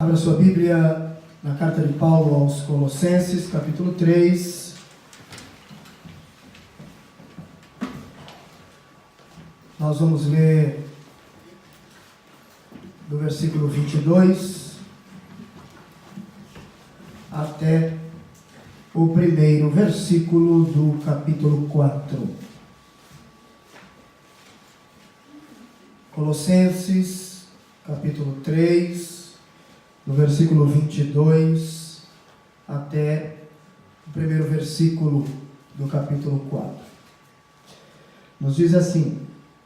Abra sua Bíblia na carta de Paulo aos Colossenses, capítulo 3. Nós vamos ler do versículo 22 até o primeiro versículo do capítulo 4. Colossenses, capítulo 3, no versículo 22 até o primeiro versículo do capítulo 4. Nos diz assim: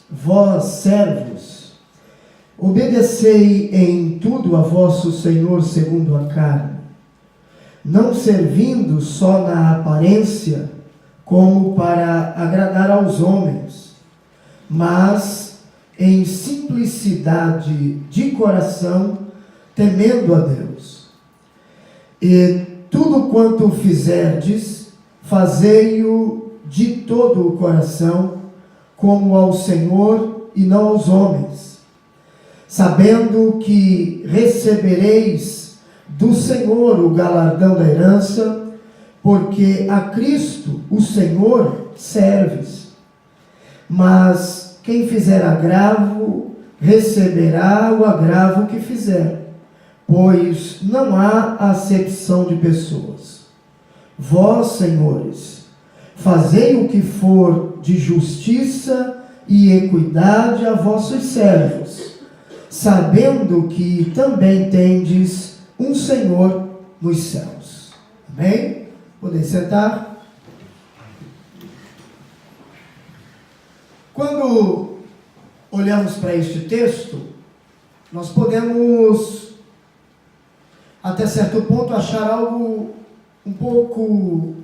Vós, servos, obedecei em tudo a vosso Senhor segundo a carne, não servindo só na aparência, como para agradar aos homens, mas em simplicidade de coração, temendo a Deus. E tudo quanto fizerdes, fazei-o de todo o coração, como ao Senhor e não aos homens, sabendo que recebereis do Senhor o galardão da herança, porque a Cristo, o Senhor, serves. Mas quem fizer agravo, receberá o agravo que fizer, pois não há acepção de pessoas. Vós, senhores, fazei o que for de justiça e equidade a vossos servos, sabendo que também tendes um Senhor nos céus. Amém? Podem sentar. Quando olhamos para este texto, nós podemos, até certo ponto, achar algo um pouco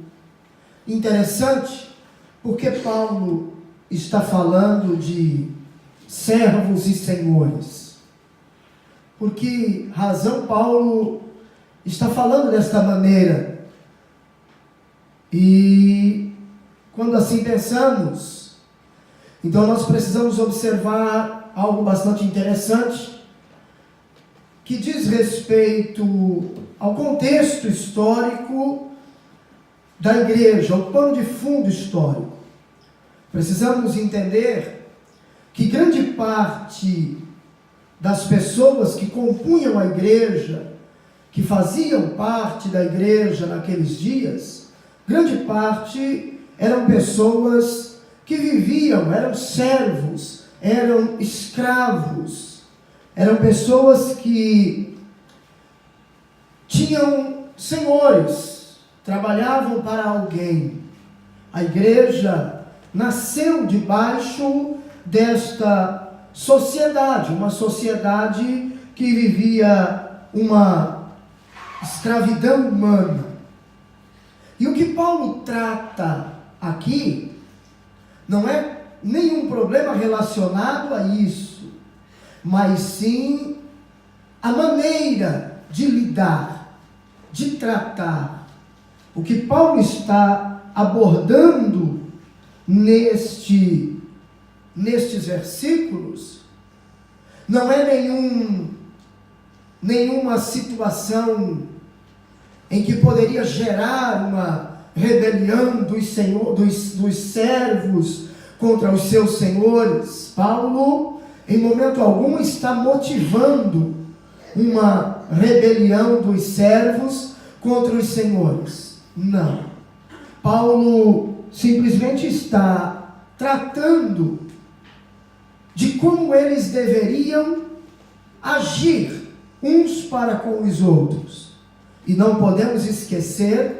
interessante, porque Paulo está falando de servos e senhores. Por que razão Paulo está falando desta maneira? E quando assim pensamos, então nós precisamos observar algo bastante interessante, que diz respeito ao contexto histórico da igreja, ao pano de fundo histórico. Precisamos entender que grande parte das pessoas que compunham a igreja, que faziam parte da igreja naqueles dias, grande parte eram pessoas que viviam, eram servos, eram escravos, eram pessoas que tinham senhores, trabalhavam para alguém. A igreja nasceu debaixo desta sociedade, uma sociedade que vivia uma escravidão humana. E o que Paulo trata aqui não é nenhum problema relacionado a isso, mas sim a maneira de lidar, de tratar. O que Paulo está abordando nestes versículos não é nenhuma situação em que poderia gerar uma rebelião dos servos contra os seus senhores. Paulo, em momento algum, está motivando uma rebelião dos servos contra os senhores. Não. Paulo simplesmente está tratando de como eles deveriam agir uns para com os outros. E não podemos esquecer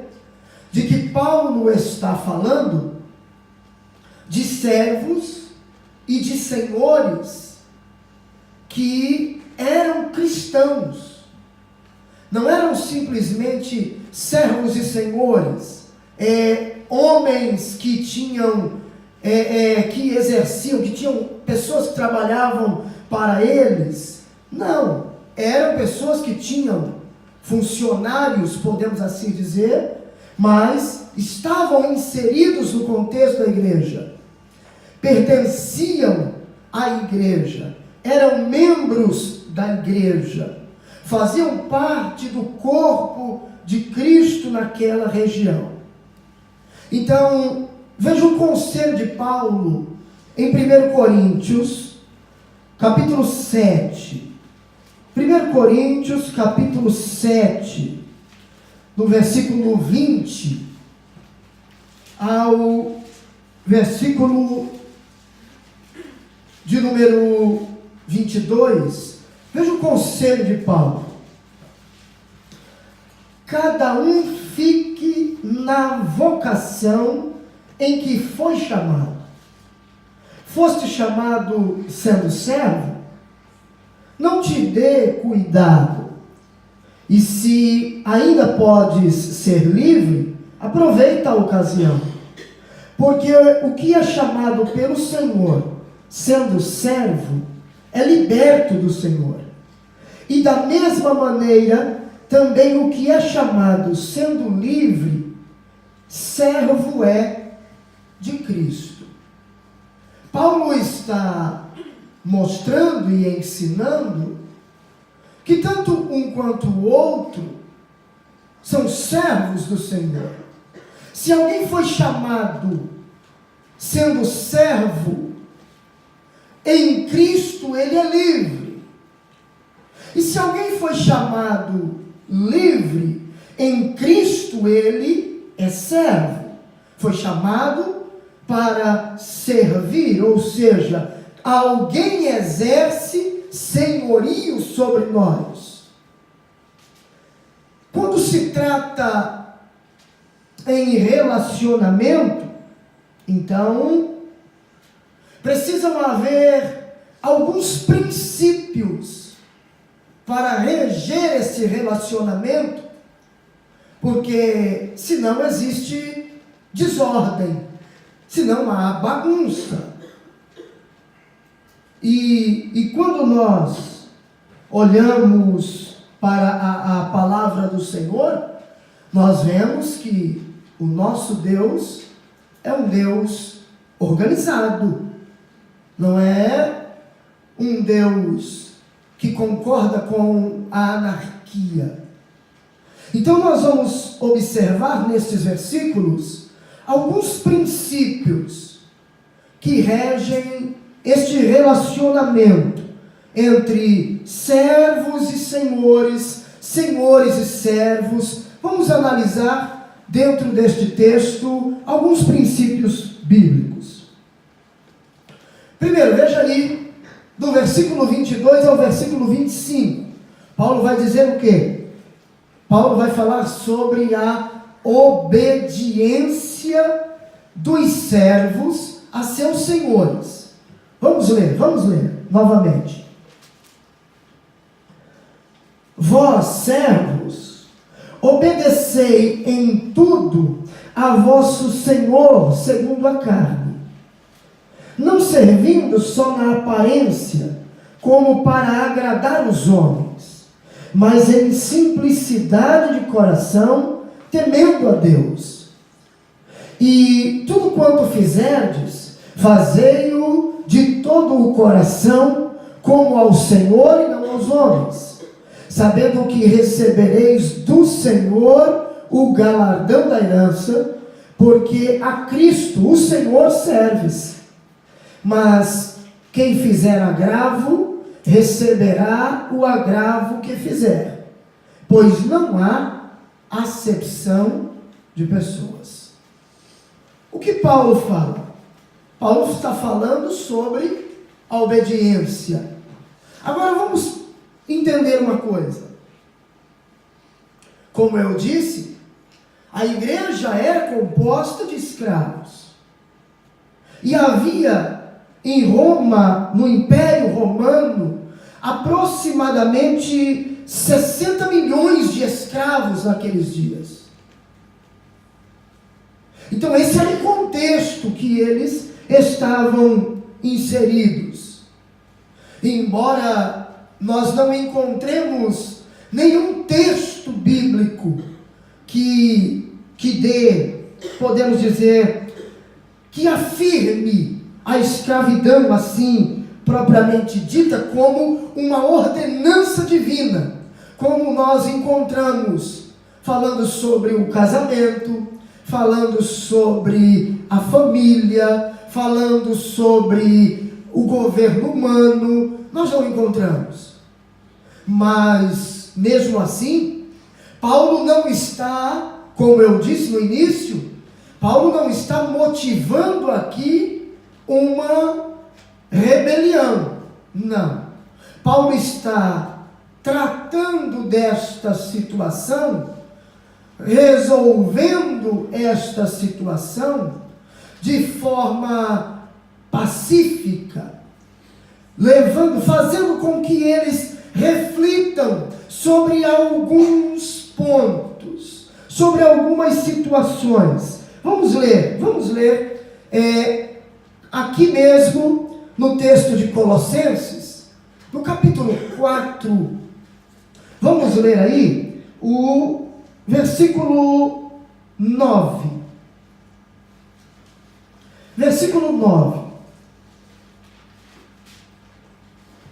de que Paulo está falando de servos e de senhores que eram cristãos. Não eram simplesmente servos e senhores, homens que tinham, que exerciam, que tinham pessoas que trabalhavam para eles. Não, eram pessoas que tinham funcionários, podemos assim dizer, mas estavam inseridos no contexto da igreja, pertenciam à igreja, eram membros da igreja, faziam parte do corpo de Cristo naquela região. Então, veja o conselho de Paulo em 1 Coríntios, capítulo 7. 1 Coríntios, capítulo 7, do versículo 20 ao versículo de número 22. Veja o conselho de Paulo. Cada um fique na vocação em que foi chamado. Foste chamado sendo servo? Não te dê cuidado. E se ainda podes ser livre, aproveita a ocasião. Porque o que é chamado pelo Senhor, sendo servo, é liberto do Senhor. E da mesma maneira, também o que é chamado sendo livre, servo é de Cristo. Paulo está mostrando e ensinando que tanto um quanto o outro são servos do Senhor. Se alguém foi chamado sendo servo, em Cristo ele é livre. E se alguém foi chamado livre, em Cristo ele é servo. Foi chamado para servir, ou seja, alguém exerce senhorio sobre nós. Quando se trata em relacionamento, então, precisam haver alguns princípios para reger esse relacionamento, porque senão existe desordem, senão há bagunça. E quando nós olhamos para a palavra do Senhor, nós vemos que o nosso Deus é um Deus organizado, não é um Deus que concorda com a anarquia. Então nós vamos observar nesses versículos alguns princípios que regem este relacionamento entre servos e senhores, senhores e servos. Vamos analisar dentro deste texto alguns princípios bíblicos. Primeiro, veja aí, do versículo 22 ao versículo 25. Paulo vai dizer o quê? Paulo vai falar sobre a obediência dos servos a seus senhores. Vamos ler novamente. Vós, servos, obedecei em tudo a vosso Senhor segundo a carne, não servindo só na aparência, como para agradar os homens, mas em simplicidade de coração, temendo a Deus. E tudo quanto fizerdes, fazei-o de todo o coração, como ao Senhor e não aos homens, sabendo que recebereis do Senhor o galardão da herança, porque a Cristo, o Senhor, serves. Mas quem fizer agravo, receberá o agravo que fizer, pois não há acepção de pessoas. O que Paulo fala? Paulo está falando sobre a obediência. Agora vamos entender uma coisa. Como eu disse, a igreja era composta de escravos. E havia em Roma, no Império Romano, aproximadamente 60 milhões de escravos naqueles dias. Então esse era o contexto que eles estavam inseridos. Embora nós não encontremos nenhum texto bíblico que dê, podemos dizer, que afirme a escravidão assim, propriamente dita, como uma ordenança divina, como nós encontramos falando sobre o casamento, falando sobre a família, falando sobre o governo humano, nós não encontramos. Mas, mesmo assim, Paulo não está, como eu disse no início, Paulo não está motivando aqui uma rebelião. Não. Paulo está tratando desta situação, resolvendo esta situação de forma pacífica, fazendo com que eles reflitam sobre alguns pontos, sobre algumas situações. Vamos ler aqui mesmo no texto de Colossenses, no capítulo 4, vamos ler aí o versículo 9. Versículo 9.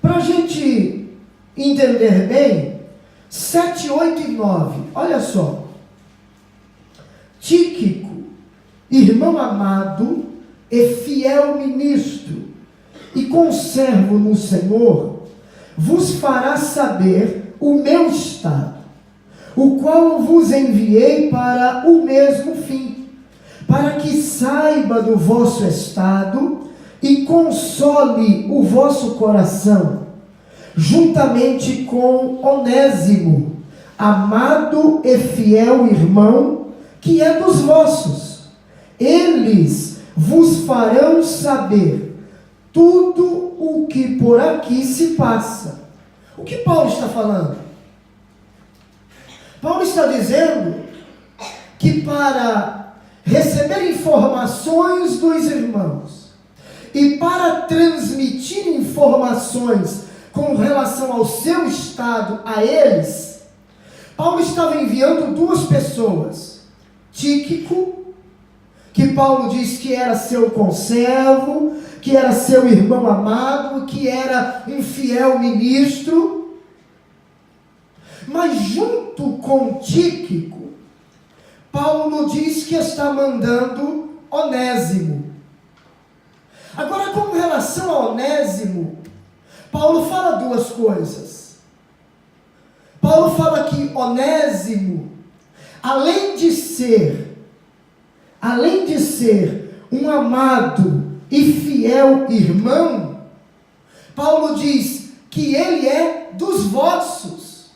Para a gente entender bem, 7, 8 e 9. Olha só. Tíquico, irmão amado e fiel ministro, e conservo no Senhor, vos fará saber o meu estado, o qual vos enviei para o mesmo fim, para que saiba do vosso estado e console o vosso coração, juntamente com Onésimo, amado e fiel irmão, que é dos vossos. Eles vos farão saber tudo o que por aqui se passa. O que Paulo está falando? Paulo está dizendo que para receber informações dos irmãos e para transmitir informações com relação ao seu estado a eles, Paulo estava enviando duas pessoas. Tíquico, que Paulo diz que era seu conservo, que era seu irmão amado, que era um fiel ministro. Mas junto com Tíquico, Paulo diz que está mandando Onésimo. Agora, com relação a Onésimo, Paulo fala duas coisas. Paulo fala que Onésimo, além de ser um amado e fiel irmão, Paulo diz que ele é dos vossos.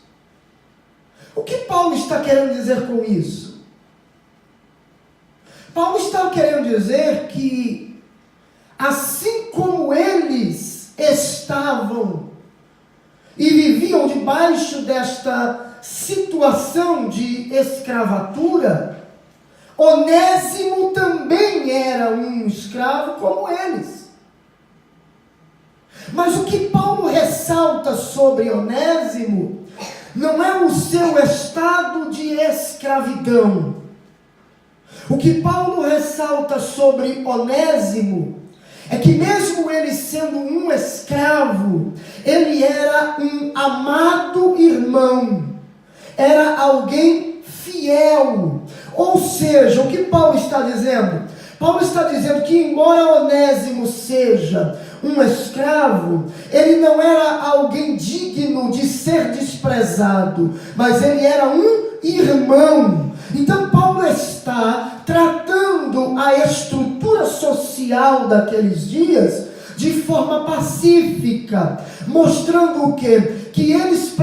O que Paulo está querendo dizer com isso? Paulo está querendo dizer que, assim como eles estavam e viviam debaixo desta situação de escravatura, Onésimo também era um escravo como eles. Mas o que Paulo ressalta sobre Onésimo não é o seu estado de escravidão. O que Paulo ressalta sobre Onésimo é que mesmo ele sendo um escravo, ele era um amado irmão, era alguém fiel. Ou seja, o que Paulo está dizendo? Paulo está dizendo que embora Onésimo seja um escravo, ele não era alguém digno de ser desprezado, mas ele era um irmão. Então Paulo está tratando a estrutura social daqueles dias de forma pacífica, mostrando o quê? Que eles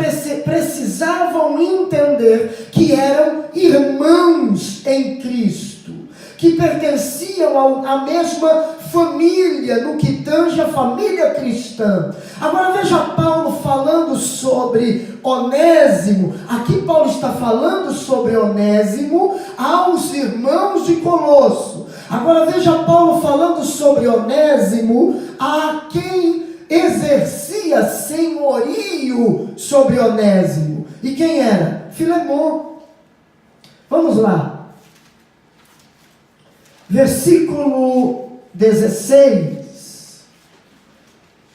precisavam entender que eram irmãos em Cristo, que pertenciam à mesma família, no que tange a família cristã. Agora veja Paulo falando sobre Onésimo. Aqui Paulo está falando sobre Onésimo aos irmãos de Colosso. Agora veja Paulo falando sobre Onésimo a quem exercia senhorio sobre Onésimo. E quem era? Filemon. Vamos lá. Versículo 16.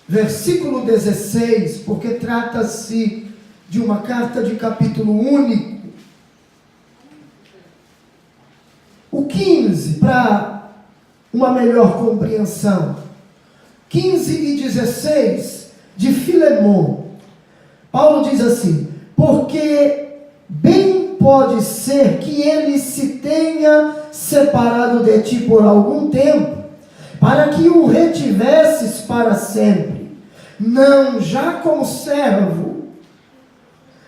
Versículo 16, porque trata-se de uma carta de capítulo único. O 15, para uma melhor compreensão. 15 e 16 de Filemon. Paulo diz assim: porque bem pode ser que ele se tenha separado de ti por algum tempo, para que o retivesses para sempre, não já como servo,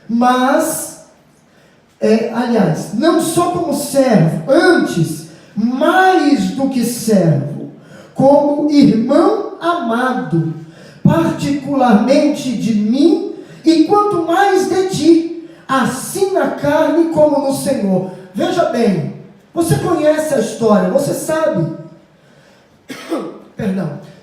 mas, não só como servo, antes, mais do que servo, como irmão amado, particularmente de mim, e quanto mais de ti, assim na carne como no Senhor. Veja bem, você conhece a história, você sabe,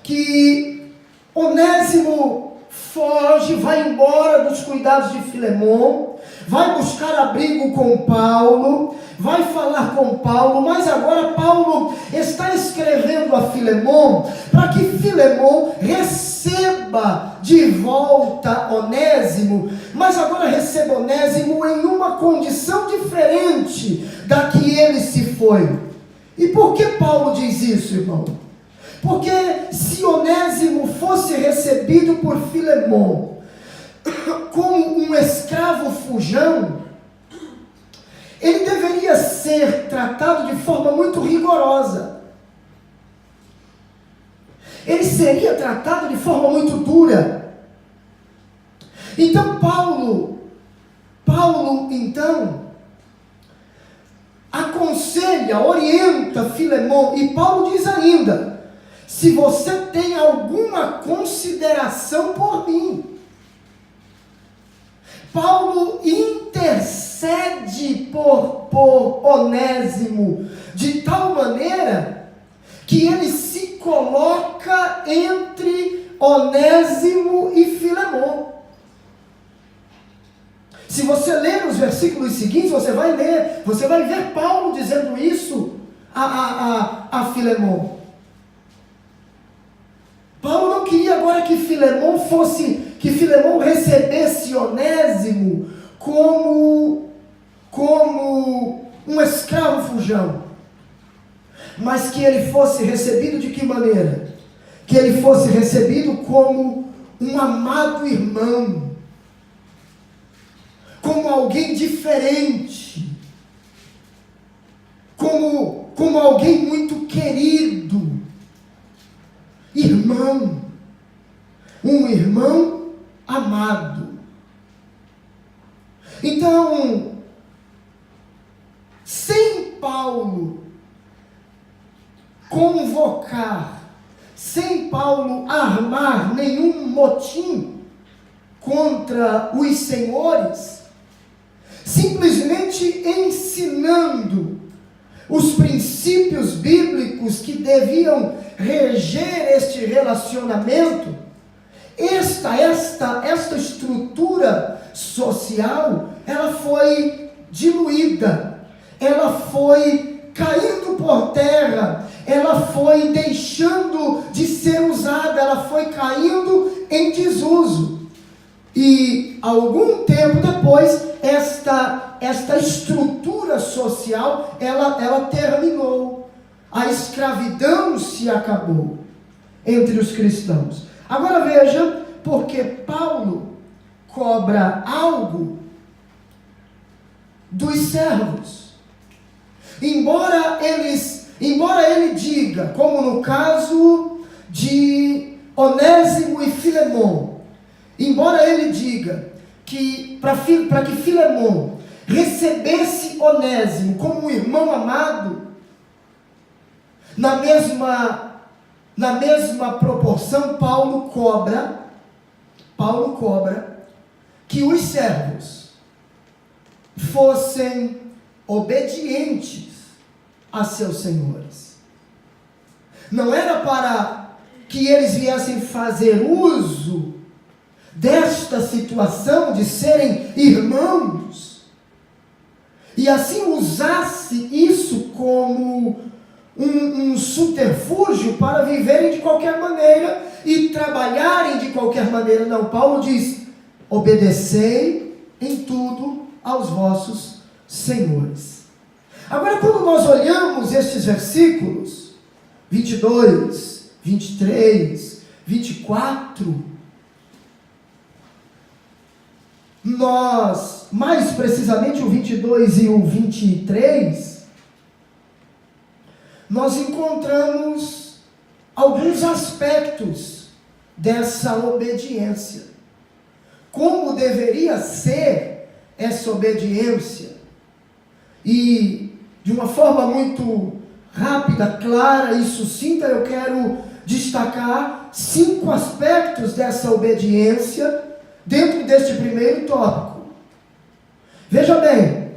que Onésimo foge, vai embora dos cuidados de Filemon, vai buscar abrigo com Paulo, vai falar com Paulo, mas agora Paulo está escrevendo a Filemon, para que Filemon receba de volta Onésimo, mas agora receba Onésimo em uma condição diferente da que ele se foi. E por que Paulo diz isso, irmão? Porque se Onésimo fosse recebido por Filemon como um escravo fujão, ele deveria ser tratado de forma muito rigorosa. Ele seria tratado de forma muito dura. Então Paulo então aconselha, orienta Filemon, e Paulo diz ainda: se você tem alguma consideração por mim. Paulo intercede por Onésimo de tal maneira que ele se coloca entre Onésimo e Filemon. Se você ler os versículos seguintes, você vai ver Paulo dizendo isso a Filemon. Paulo não queria agora que Filemon recebesse Onésimo como um escravo fujão, mas que ele fosse recebido de que maneira? Que ele fosse recebido como um amado irmão, como alguém diferente, como alguém muito querido, irmão, um irmão amado. Então, sem Paulo convocar, sem Paulo armar nenhum motim contra os senhores, simplesmente ensinando os princípios bíblicos que deviam reger este relacionamento, esta estrutura social, ela foi diluída, ela foi caindo por terra, ela foi deixando de ser usada, ela foi caindo em desuso. E algum tempo depois, esta estrutura social, ela terminou. A escravidão se acabou entre os cristãos. Agora veja, porque Paulo cobra algo dos servos. Embora ele diga, como no caso de Onésimo e Filemon, embora ele diga que para que Filemon recebesse Onésimo como um irmão amado, na mesma proporção, Paulo cobra que os servos fossem obedientes a seus senhores. Não era para que eles viessem fazer uso desta situação de serem irmãos e assim usasse isso como um subterfúgio para viverem de qualquer maneira e trabalharem de qualquer maneira. Não, Paulo diz: obedecei em tudo aos vossos senhores. Agora, quando nós olhamos estes versículos, 22, 23, 24, nós, mais precisamente o 22 e o 23, nós encontramos alguns aspectos dessa obediência. Como deveria ser essa obediência? E de uma forma muito rápida, clara e sucinta, eu quero destacar 5 aspectos dessa obediência dentro deste primeiro tópico. Veja bem.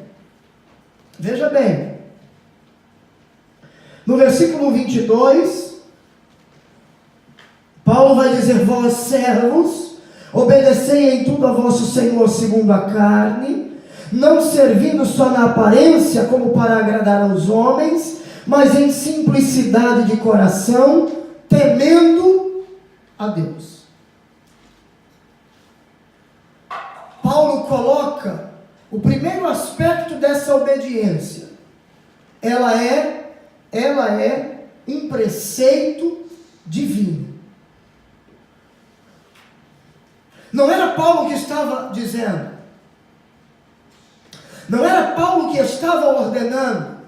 No versículo 22, Paulo vai dizer: vós servos, obedecei em tudo a vosso Senhor segundo a carne, não servindo só na aparência como para agradar aos homens, mas em simplicidade de coração, temendo a Deus. Paulo coloca o primeiro aspecto dessa obediência. Ela é um preceito divino. Não era Paulo que estava dizendo, não era Paulo que estava ordenando.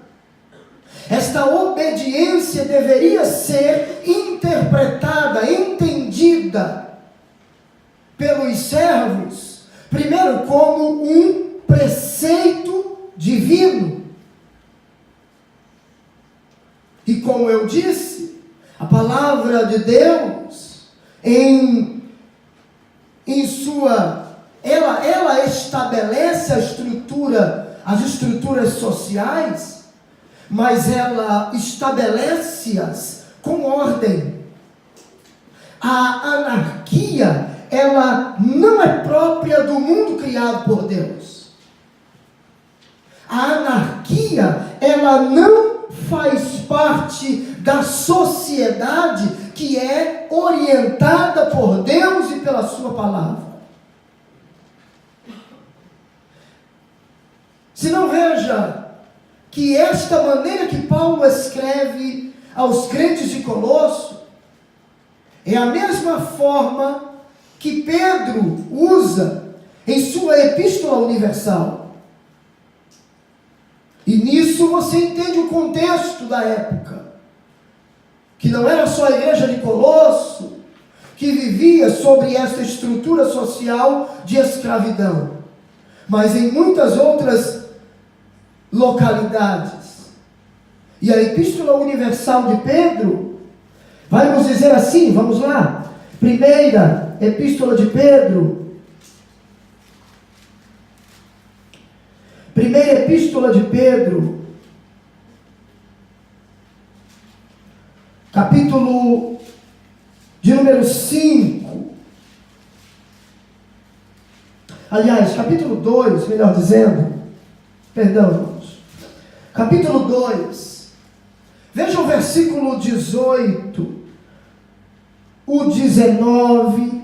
Esta obediência deveria ser interpretada, entendida pelos servos, primeiro como um preceito divino. E como eu disse, a palavra de Deus, ela estabelece as estruturas sociais, mas ela estabelece-as com ordem. A anarquia, ela não é própria do mundo criado por Deus. A anarquia, ela não faz parte da sociedade que é orientada por Deus e pela sua palavra. Se não, veja que esta maneira que Paulo escreve aos crentes de Colosso é a mesma forma que Pedro usa em sua epístola universal. E nisso você entende o contexto da época, que não era só a igreja de Colosso que vivia sobre esta estrutura social de escravidão, mas em muitas outras localidades. E a epístola universal de Pedro vai nos dizer assim, vamos lá, primeira epístola de Pedro, capítulo de número 5, aliás, capítulo 2, melhor dizendo, perdão, irmãos, capítulo 2, veja o versículo 18, o 19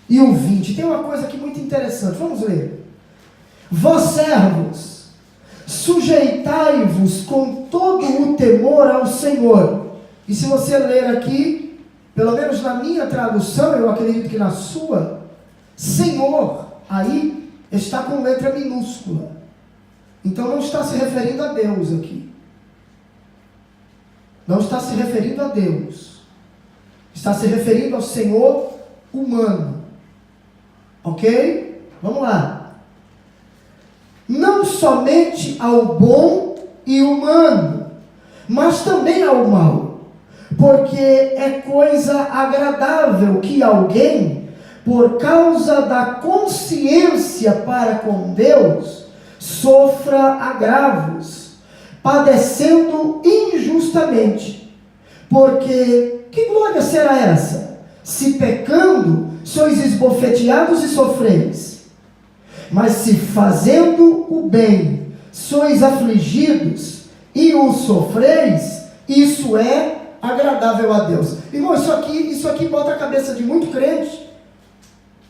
e o 20, tem uma coisa aqui muito interessante, vamos ler. Vós servos, sujeitai-vos com todo o temor ao Senhor. E se você ler aqui, pelo menos na minha tradução, eu acredito que na sua, Senhor, aí está com letra minúscula. Então não está se referindo a Deus aqui. Não está se referindo a Deus. Está se referindo ao Senhor humano. Ok? Vamos lá. Não somente ao bom e humano, mas também ao mal, porque é coisa agradável que alguém, por causa da consciência para com Deus, sofra agravos, padecendo injustamente. Porque que glória será essa, se pecando sois esbofeteados e sofreis? Mas se fazendo o bem sois afligidos e o sofreis, isso é agradável a Deus. Irmão, isso aqui bota a cabeça de muito crente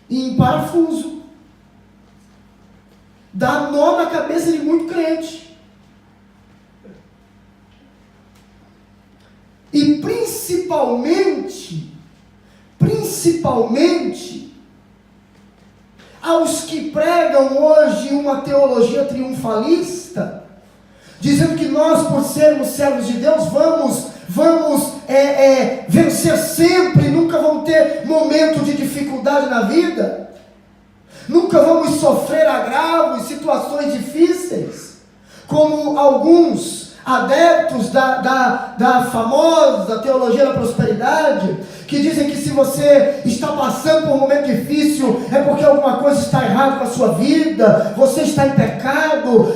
em parafuso. dá nó na cabeça de muito crente. E principalmente, aos que pregam hoje uma teologia triunfalista, dizendo que nós, por sermos servos de Deus, vamos vencer sempre, nunca vamos ter momento de dificuldade na vida, nunca vamos sofrer agravos, situações difíceis, como alguns adeptos da famosa teologia da prosperidade, que dizem que se você está passando por um momento difícil, é porque alguma coisa está errada com a sua vida, você está em pecado,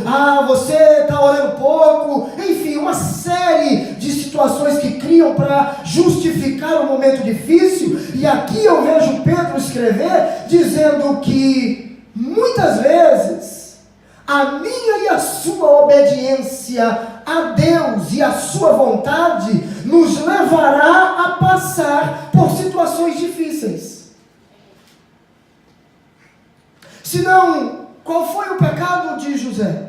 você está orando pouco, enfim, uma série de situações que criam para justificar um momento difícil. E aqui eu vejo Pedro escrever, dizendo que muitas vezes a minha e a sua obediência a Deus e a sua vontade nos levará a passar por situações difíceis. Senão, qual foi o pecado de José?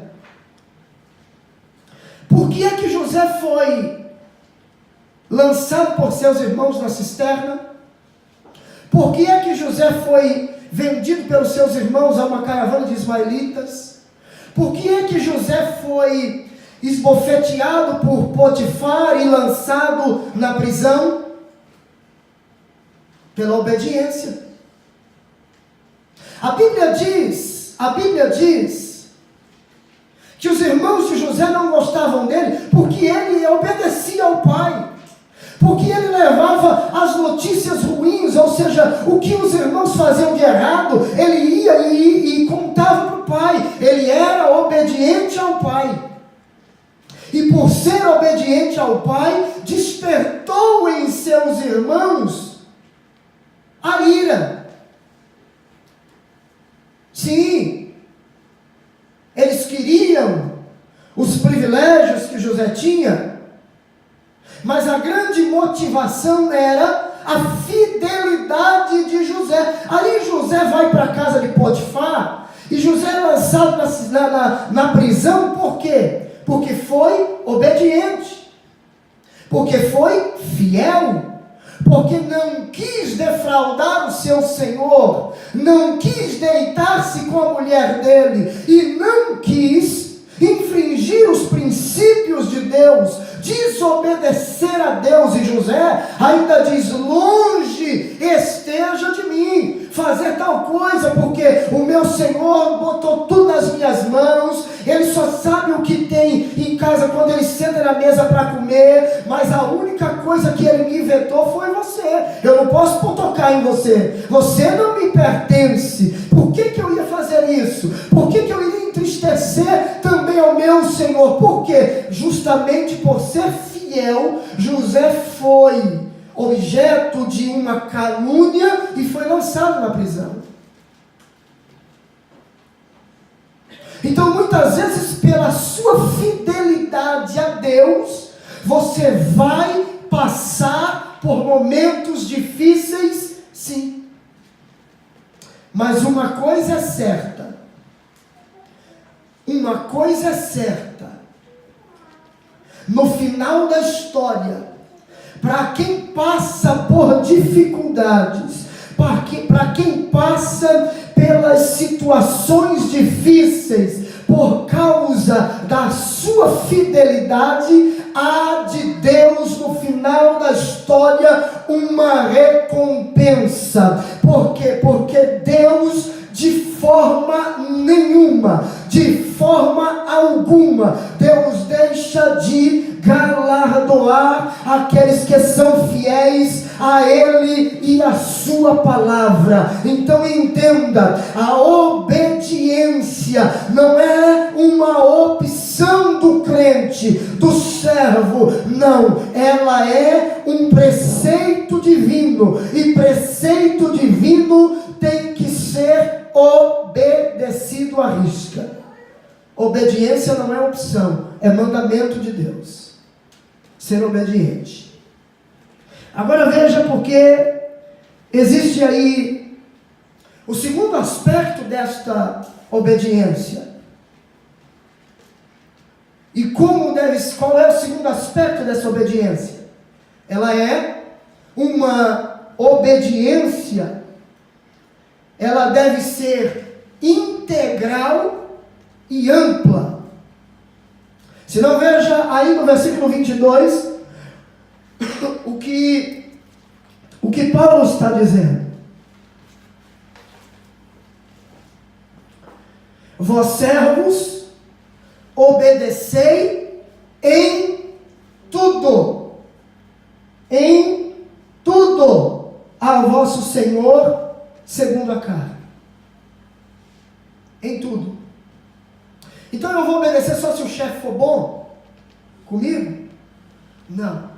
Por que é que José foi lançado por seus irmãos na cisterna? Por que é que José foi vendido pelos seus irmãos a uma caravana de ismaelitas? Por que é que José foi esbofeteado por Potifar e lançado na prisão? Pela obediência. A Bíblia diz que os irmãos de José não gostavam dele porque ele obedecia ao pai, porque ele levava as notícias ruins, ou seja, o que os irmãos faziam de errado, ele ia e contava para o pai. Ele era obediente ao pai. E por ser obediente ao pai, despertou em seus irmãos a ira. Sim, eles queriam os privilégios que José tinha, mas a grande motivação era a fidelidade de José. Aí José vai para a casa de Potifar, e José é lançado na prisão. Por quê? Porque foi obediente, porque foi fiel, porque não quis defraudar o seu senhor, não quis deitar-se com a mulher dele, e não quis infringir os princípios de Deus, desobedecer a Deus. E José ainda diz: longe esteja de mim fazer tal coisa, porque o meu Senhor botou tudo nas minhas mãos, ele só sabe o que tem em casa quando ele senta na mesa para comer, mas a única coisa que ele me vetou foi você. Eu não posso tocar em você, você não me pertence. Por que eu ia fazer isso? Por que eu iria entristecer também ao meu Senhor? Porque justamente por ser fiel, José foi objeto de uma calúnia e foi lançado na prisão. Então, muitas vezes, pela sua fidelidade a Deus, você vai passar por momentos difíceis, sim. Mas uma coisa é certa, no final da história, para quem passa por dificuldades, para quem passa pelas situações difíceis, por causa da sua fidelidade, há de Deus no final da história uma recompensa. Por quê? Porque Deus, de forma nenhuma, de forma alguma, Deus deixa de galardoar aqueles que são fiéis a Ele e a sua palavra. Então entenda, a obediência não é uma opção do crente, do servo, não, ela é um preceito divino, e preceito divino tem que ser obedecido à risca. Obediência não é opção, é mandamento de Deus, ser obediente. Agora veja, porque existe aí o segundo aspecto desta obediência. E qual é o segundo aspecto dessa obediência? Ela é uma obediência, ela deve ser integral e ampla. Se não, veja aí no versículo 22, o que Paulo está dizendo. Vós servos, obedecei em tudo ao vosso Senhor segundo a carne. Em tudo. Então eu vou obedecer só se o chefe for bom comigo? Não.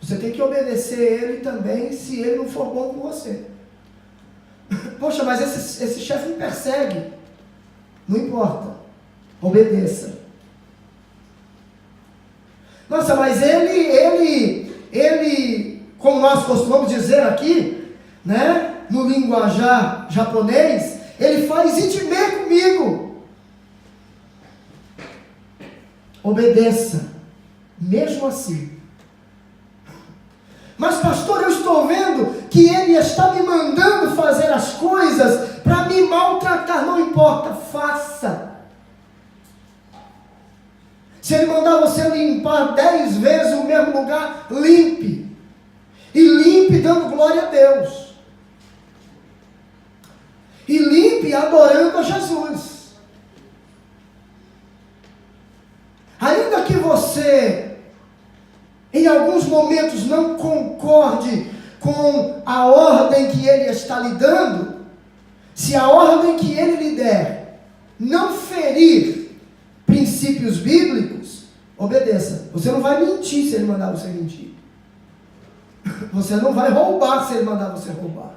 Você tem que obedecer ele também se ele não for bom com você. Poxa, mas esse chefe me persegue. Não importa. Obedeça. Nossa, mas ele, como nós costumamos dizer aqui, né, no linguajar japonês, ele faz itime comigo. Obedeça, mesmo assim. Mas pastor, eu estou vendo que ele está me mandando fazer as coisas para me maltratar. Não importa, faça. Se ele mandar você limpar 10 vezes o mesmo lugar, limpe. E limpe dando glória a Deus. E limpe adorando a Jesus. Ainda que você, em alguns momentos, não concorde com a ordem que ele está lhe dando, se a ordem que ele lhe der não ferir princípios bíblicos, obedeça. Você não vai mentir se ele mandar você mentir. Você não vai roubar se ele mandar você roubar.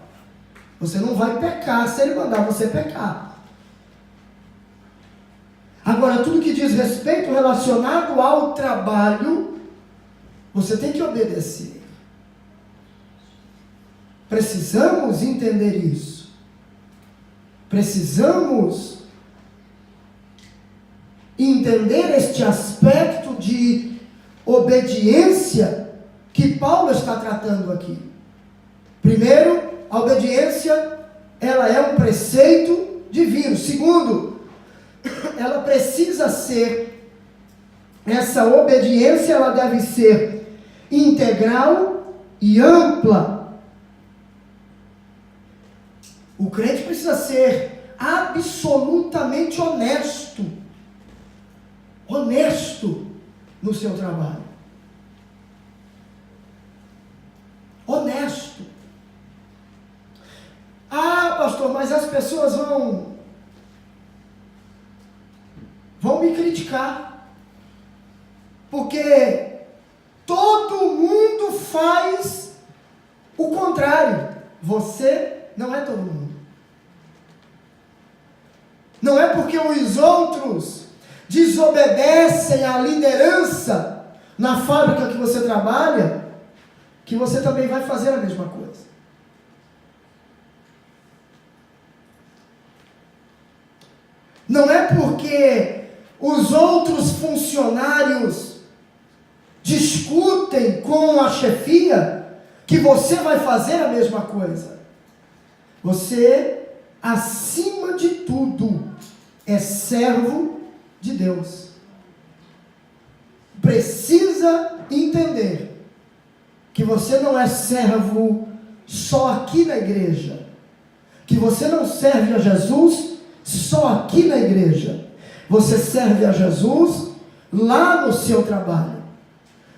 Você não vai pecar se ele mandar você pecar. Agora, tudo que diz respeito relacionado ao trabalho, você tem que obedecer. Precisamos entender isso. Precisamos entender este aspecto de obediência que Paulo está tratando aqui. Primeiro, a obediência, ela é um preceito divino. Segundo, ela precisa ser, essa obediência, ela deve ser integral e ampla. O crente precisa ser absolutamente honesto no seu trabalho. Honesto. Ah, pastor, mas as pessoas vão me criticar, porque todo mundo faz o contrário. Você não é todo mundo. Não é porque os outros desobedecem à liderança na fábrica que você trabalha, que você também vai fazer a mesma coisa. Não é porque os outros funcionários discutem com a chefia que você vai fazer a mesma coisa. Você, acima de tudo, é servo de Deus. Precisa entender que você não é servo só aqui na igreja, que você não serve a Jesus só aqui na igreja. Você serve a Jesus lá no seu trabalho.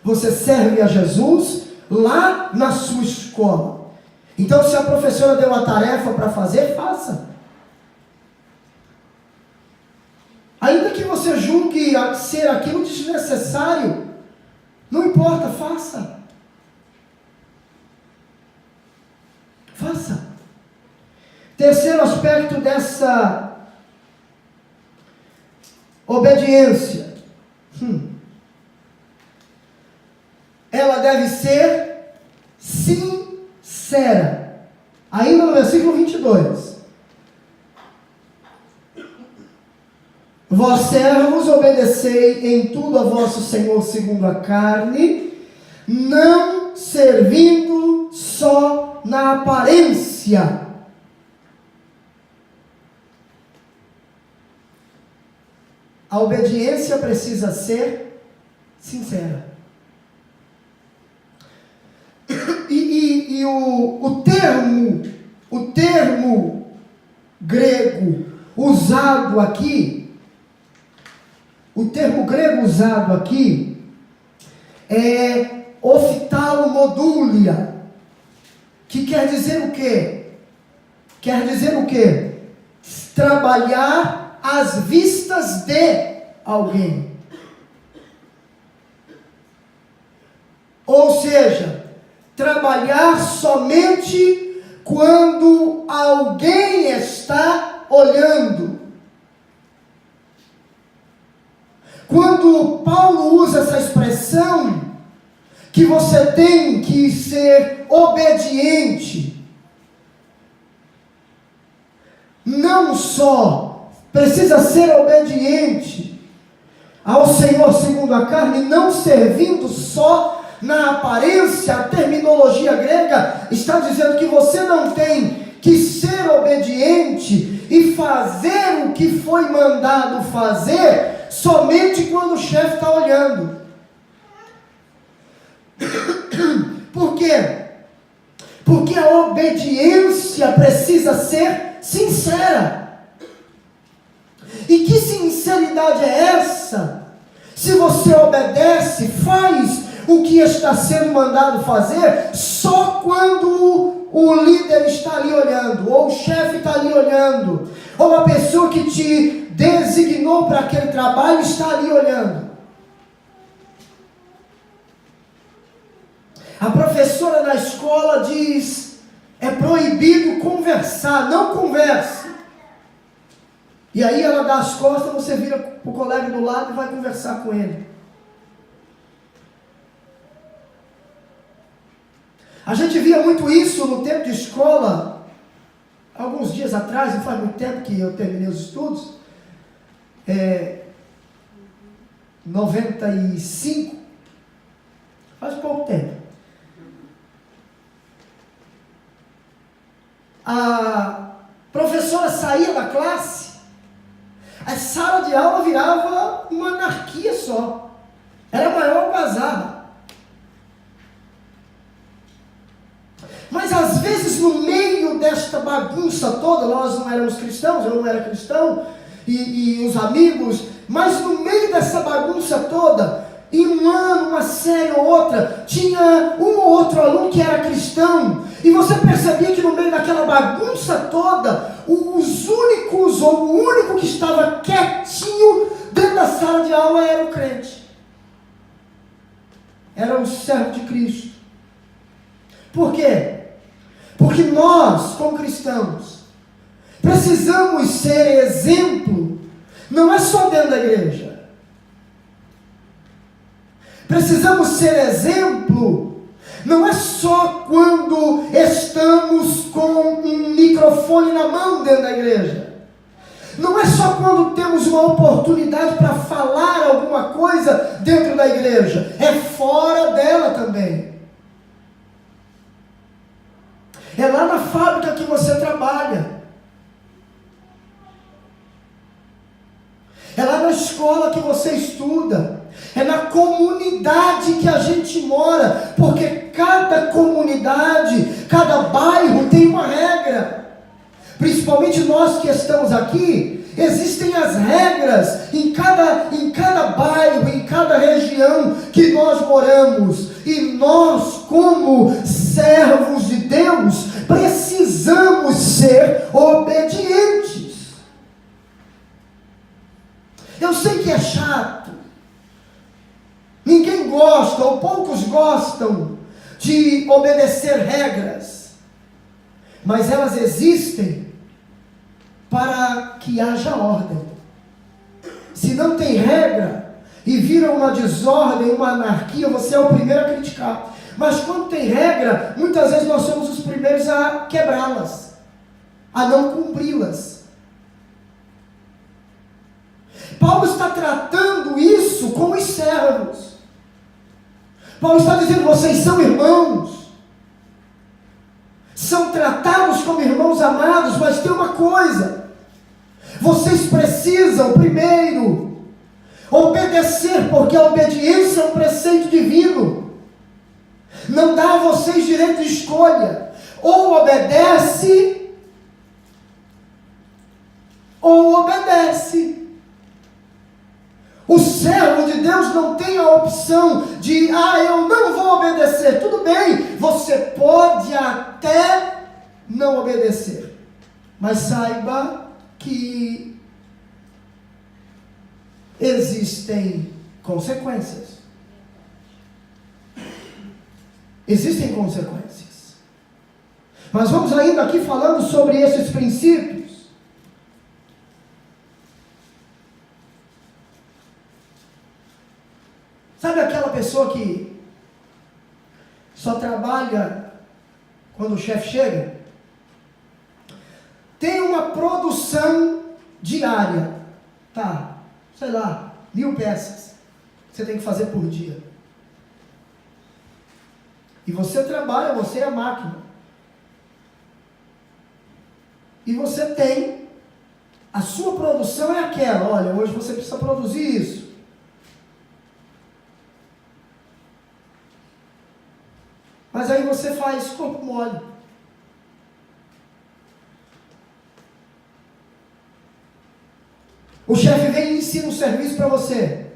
Você serve a Jesus lá na sua escola. Então, se a professora deu a tarefa para fazer, faça. Ainda que você julgue ser aquilo desnecessário, não importa, faça. Faça. Terceiro aspecto dessa obediência. Ela deve ser sincera. Ainda no versículo 22. Vós servos, obedecei em tudo a vosso Senhor segundo a carne, não servindo só na aparência. A obediência precisa ser sincera. E o termo grego usado aqui, é oftalmodúlia, que quer dizer o quê? Trabalhar às vistas de alguém. Ou seja, trabalhar somente quando alguém está olhando. Quando Paulo usa essa expressão, que você tem que ser obediente, não só precisa ser obediente ao Senhor segundo a carne, não servindo só na aparência. A terminologia grega está dizendo que você não tem que ser obediente e fazer o que foi mandado fazer somente quando o chefe está olhando. Por quê? Porque a obediência precisa ser sincera. E que sinceridade é essa? Se você obedece, faz o que está sendo mandado fazer só quando o líder está ali olhando, ou o chefe está ali olhando, ou a pessoa que te designou para aquele trabalho está ali olhando. A professora na escola diz: é proibido conversar, não converse. E aí ela dá as costas, você vira para o colega do lado e vai conversar com ele. A gente via muito isso no tempo de escola, alguns dias atrás, não faz muito tempo que eu terminei os estudos, 95, faz pouco tempo. A professora saía da classe, a sala de aula virava uma anarquia só. Era a maior algazarra. Mas às vezes no meio desta bagunça toda, nós não éramos cristãos, eu não era cristão, e os amigos, mas no meio dessa bagunça toda, em um ano, uma série ou outra, tinha um ou outro aluno que era cristão, e você percebia que no meio daquela bagunça toda, o único que estava quietinho dentro da sala de aula era o crente. Era o servo de Cristo. Por quê? Porque nós, como cristãos, precisamos ser exemplo, não é só dentro da igreja. Precisamos ser exemplo, não é só quando estamos com um microfone na mão dentro da igreja. Não é só quando temos uma oportunidade para falar alguma coisa dentro da igreja. É fora dela também. É lá na fábrica que você trabalha. É lá na escola que você estuda. É na comunidade que a gente mora. Porque cada comunidade, cada bairro tem uma regra. Principalmente nós que estamos aqui, existem as regras em cada bairro, em cada região que nós moramos. E nós, como servos de Deus, precisamos ser obedientes. Eu sei que é chato. Ninguém gosta, ou poucos gostam, de obedecer regras. Mas elas existem para que haja ordem. Se não tem regra e vira uma desordem, uma anarquia, você é o primeiro a criticar. Mas quando tem regra, muitas vezes nós somos os primeiros a quebrá-las, a não cumpri-las. Paulo está tratando isso com os servos. Paulo está dizendo: vocês são irmãos, são tratados como irmãos amados, mas tem uma coisa: vocês precisam primeiro obedecer, porque a obediência é um preceito divino. Não dá a vocês direito de escolha. Ou obedece, ou obedece. O servo de Deus não tem a opção de: eu não vou obedecer. Tudo bem, você pode até não obedecer, mas saiba que existem consequências. Existem consequências. Mas vamos ainda aqui falando sobre esses princípios. Sabe aquela pessoa que só trabalha quando o chefe chega? Tem uma produção diária, tá, sei lá, 1000 peças você tem que fazer por dia. E você trabalha, você é a máquina. E você tem, a sua produção é aquela: olha, hoje você precisa produzir isso. Mas aí você faz corpo mole. O chefe vem e ensina um serviço para você.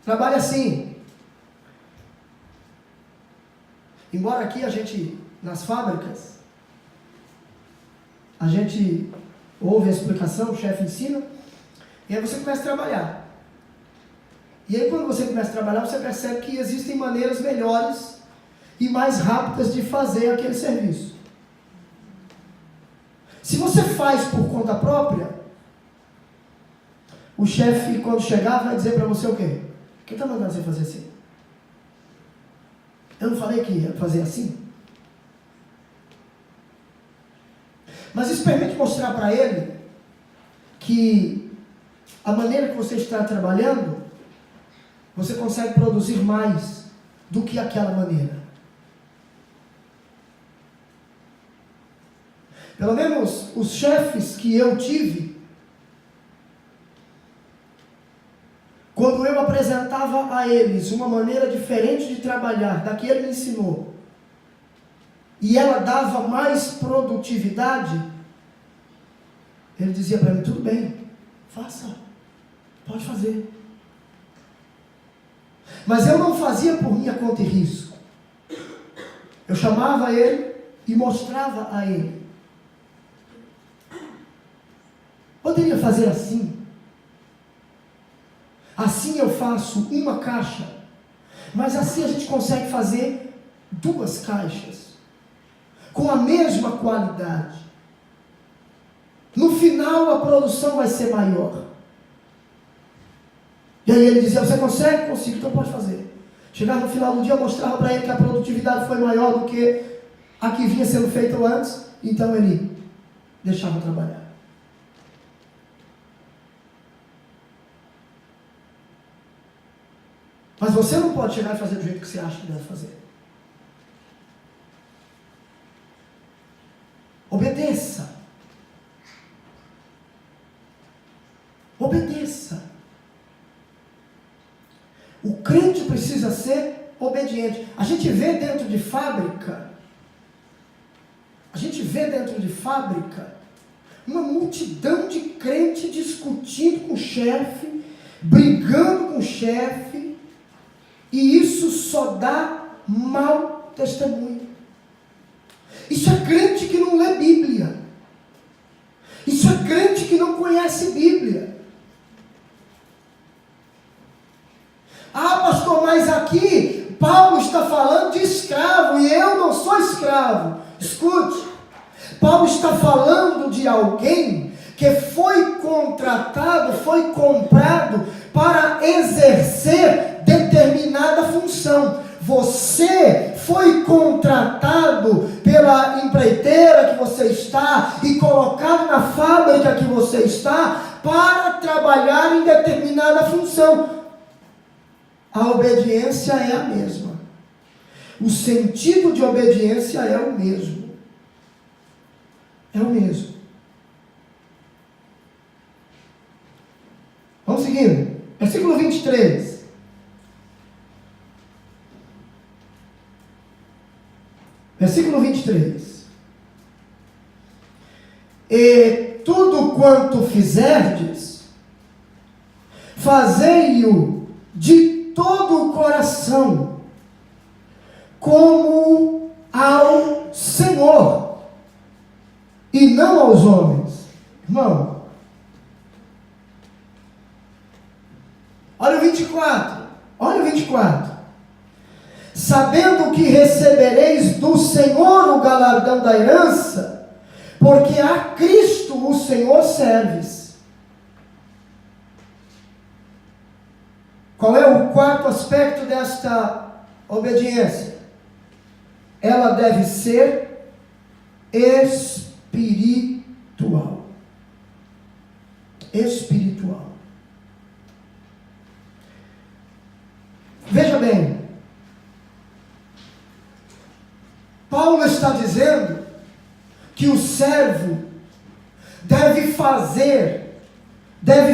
Trabalha assim. Embora aqui a gente, nas fábricas, a gente ouve a explicação, o chefe ensina, e aí você começa a trabalhar. E aí quando você começa a trabalhar, você percebe que existem maneiras melhores e mais rápidas de fazer aquele serviço. Se você faz por conta própria, o chefe, quando chegar, vai dizer para você o quê? Quem está mandando você fazer assim? Eu não falei que ia fazer assim? Mas isso permite mostrar para ele que a maneira que você está trabalhando, você consegue produzir mais do que aquela maneira. Pelo menos os chefes que eu tive, quando eu apresentava a eles uma maneira diferente de trabalhar, da que ele me ensinou, e ela dava mais produtividade, ele dizia para mim: tudo bem, faça, pode fazer. Mas eu não fazia por minha conta e risco. Eu chamava ele e mostrava a ele. Poderia fazer assim. Assim eu faço uma caixa, mas assim a gente consegue fazer 2 caixas, com a mesma qualidade. No final a produção vai ser maior. E aí ele dizia: você consegue? Consigo, então pode fazer. Chegar no final do dia, eu mostrava para ele que a produtividade foi maior do que a que vinha sendo feita antes, então ele deixava trabalhar. Mas você não pode chegar e fazer do jeito que você acha que deve fazer. Obedeça. Obedeça. O crente precisa ser obediente. A gente vê dentro de fábrica, uma multidão de crente discutindo com o chefe, brigando com o chefe, e isso só dá mau testemunho. Isso é crente que não lê Bíblia. Isso é crente que não conhece Bíblia. Ah, pastor, mas aqui Paulo está falando de escravo e eu não sou escravo. Escute, Paulo está falando de alguém que foi contratado, foi comprado para exercer determinada função. Você foi contratado pela empreiteira que você está e colocado na fábrica que você está para determinada função. A obediência é a mesma. O sentido de obediência é o mesmo. É o mesmo. Vamos seguindo. Versículo 23. Versículo 23. E tudo quanto fizerdes, fazei-o de todo o coração, como ao Senhor, e não aos homens. Irmão, olha o 24. Olha o 24. Sabendo que recebereis do Senhor o galardão da herança, porque a Cristo o Senhor serves. Qual é o quarto aspecto desta obediência? Ela deve ser espiritual. Espiritual. Veja bem, Paulo está dizendo que o servo deve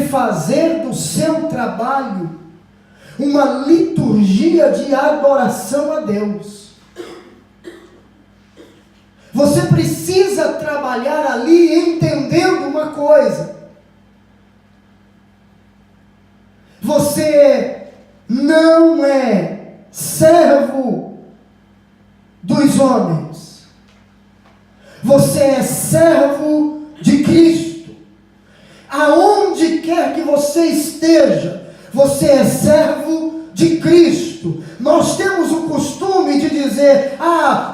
fazer do seu trabalho uma liturgia de adoração a Deus. Você precisa trabalhar ali entendendo uma coisa: você não é servo dos homens, você é servo de Cristo. Aonde quer que você esteja, você é servo de Cristo. Nós temos o costume de dizer: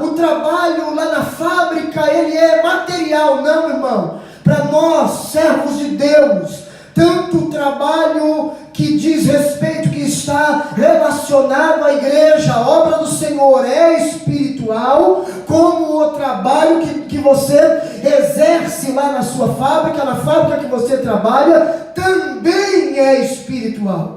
o trabalho lá na fábrica, ele é material. Não, irmão. Para nós, servos de Deus, tanto o trabalho que diz respeito, que está relacionado à igreja, a obra do Senhor, é espiritual, como o trabalho que você exerce lá na sua fábrica, na fábrica que você trabalha, também é espiritual.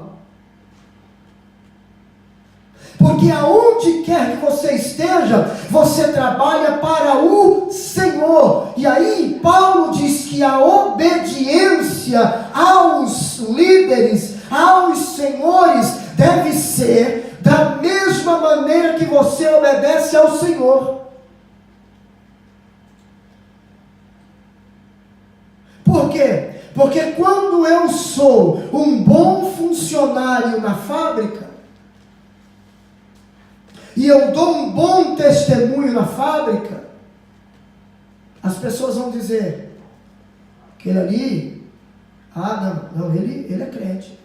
Porque aonde quer que você esteja, você trabalha para o Senhor. E aí Paulo diz que a obediência aos líderes, aos senhores, deve ser da mesma maneira que você obedece ao Senhor. Por quê? Porque quando eu sou um bom funcionário na fábrica, e eu dou um bom testemunho na fábrica, as pessoas vão dizer: aquele ali, não, ele é crente.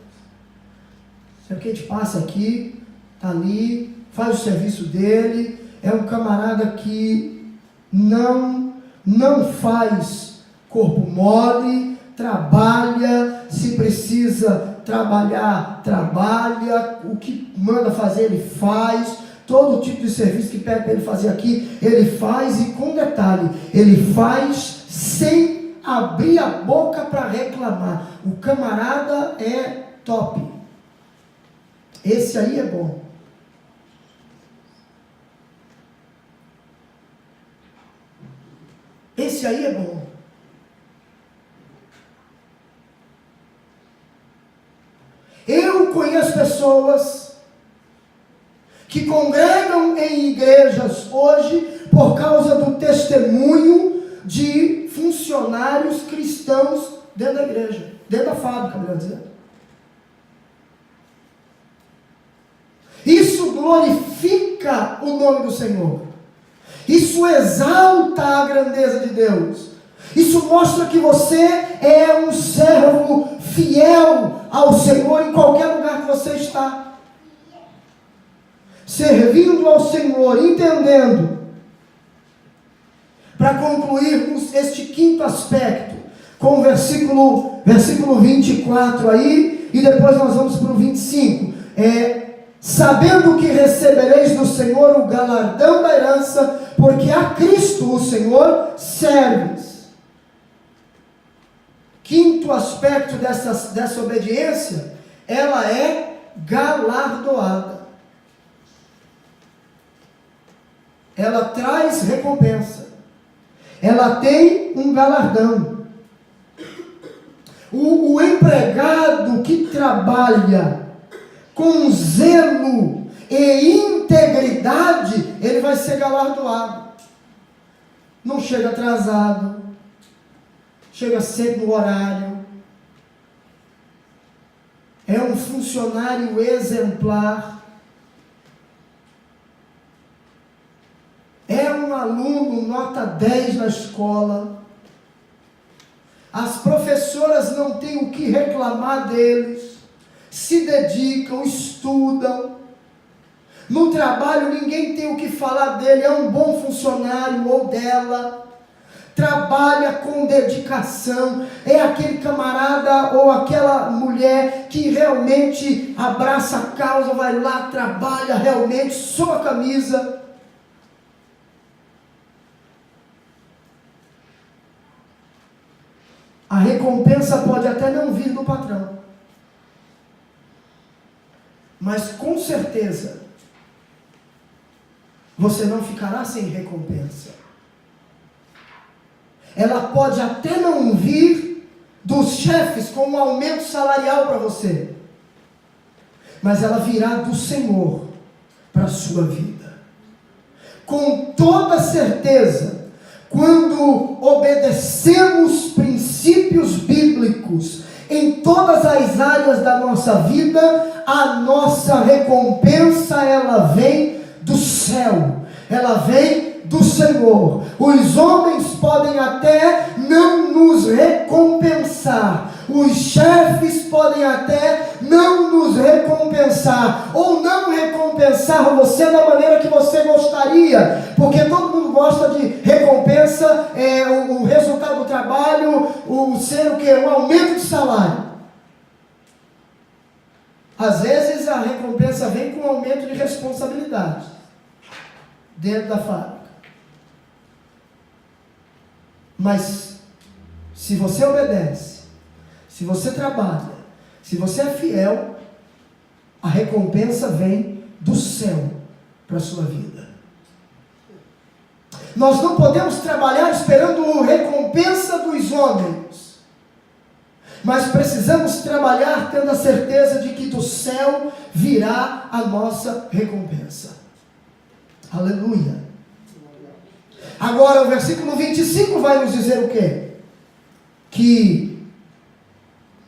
Sabe que a gente passa aqui, está ali, faz o serviço dele, é um camarada que não faz corpo mole, trabalha, se precisa trabalhar, trabalha, o que manda fazer ele faz. Todo tipo de serviço que pede para ele fazer aqui, ele faz, e com detalhe, ele faz sem abrir a boca para reclamar. O camarada é top. Esse aí é bom. Esse aí é bom. Eu conheço pessoas que congregam em igrejas hoje por causa do testemunho de funcionários cristãos dentro da igreja, dentro da fábrica, melhor dizendo. Isso glorifica o nome do Senhor. Isso exalta a grandeza de Deus. Isso mostra que você é um servo fiel ao Senhor em qualquer lugar que você está. Servindo ao Senhor, entendendo. Para concluirmos este quinto aspecto, com o versículo 24 aí, e depois nós vamos para o 25. Sabendo que recebereis do Senhor o galardão da herança, porque a Cristo o Senhor serves. Quinto aspecto dessa obediência ela é galardoada. Ela traz recompensa. Ela tem um galardão. O empregado que trabalha com zelo e integridade, ele vai ser galardoado. Não chega atrasado, chega sempre no horário. É um funcionário exemplar. É um aluno nota 10 na escola. As professoras não têm o que reclamar deles. Se dedicam, estudam. No trabalho ninguém tem o que falar dele. É um bom funcionário ou dela. Trabalha com dedicação. É aquele camarada ou aquela mulher que realmente abraça a causa, vai lá, trabalha realmente, sua camisa. A recompensa pode até não vir do patrão, mas com certeza você não ficará sem recompensa. Ela pode até não vir dos chefes com um aumento salarial para você, mas ela virá do Senhor para a sua vida. Com toda certeza, quando obedecemos princípios bíblicos em todas as áreas da nossa vida, a nossa recompensa, ela vem do céu, ela vem do Senhor. Os homens podem até não nos recompensar, os chefes podem até não nos recompensar, ou não recompensar você da maneira que você gostaria, porque todo mundo gosta de recompensa, o resultado do trabalho, ser o quê? Um aumento de salário. Às vezes a recompensa vem com um aumento de responsabilidade dentro da fábrica. Mas se você obedece, se você trabalha, se você é fiel, a recompensa vem do céu para a sua vida. Nós não podemos trabalhar esperando recompensa dos homens, mas precisamos trabalhar tendo a certeza de que do céu virá a nossa recompensa. Aleluia. Agora o versículo 25 vai nos dizer o quê? Que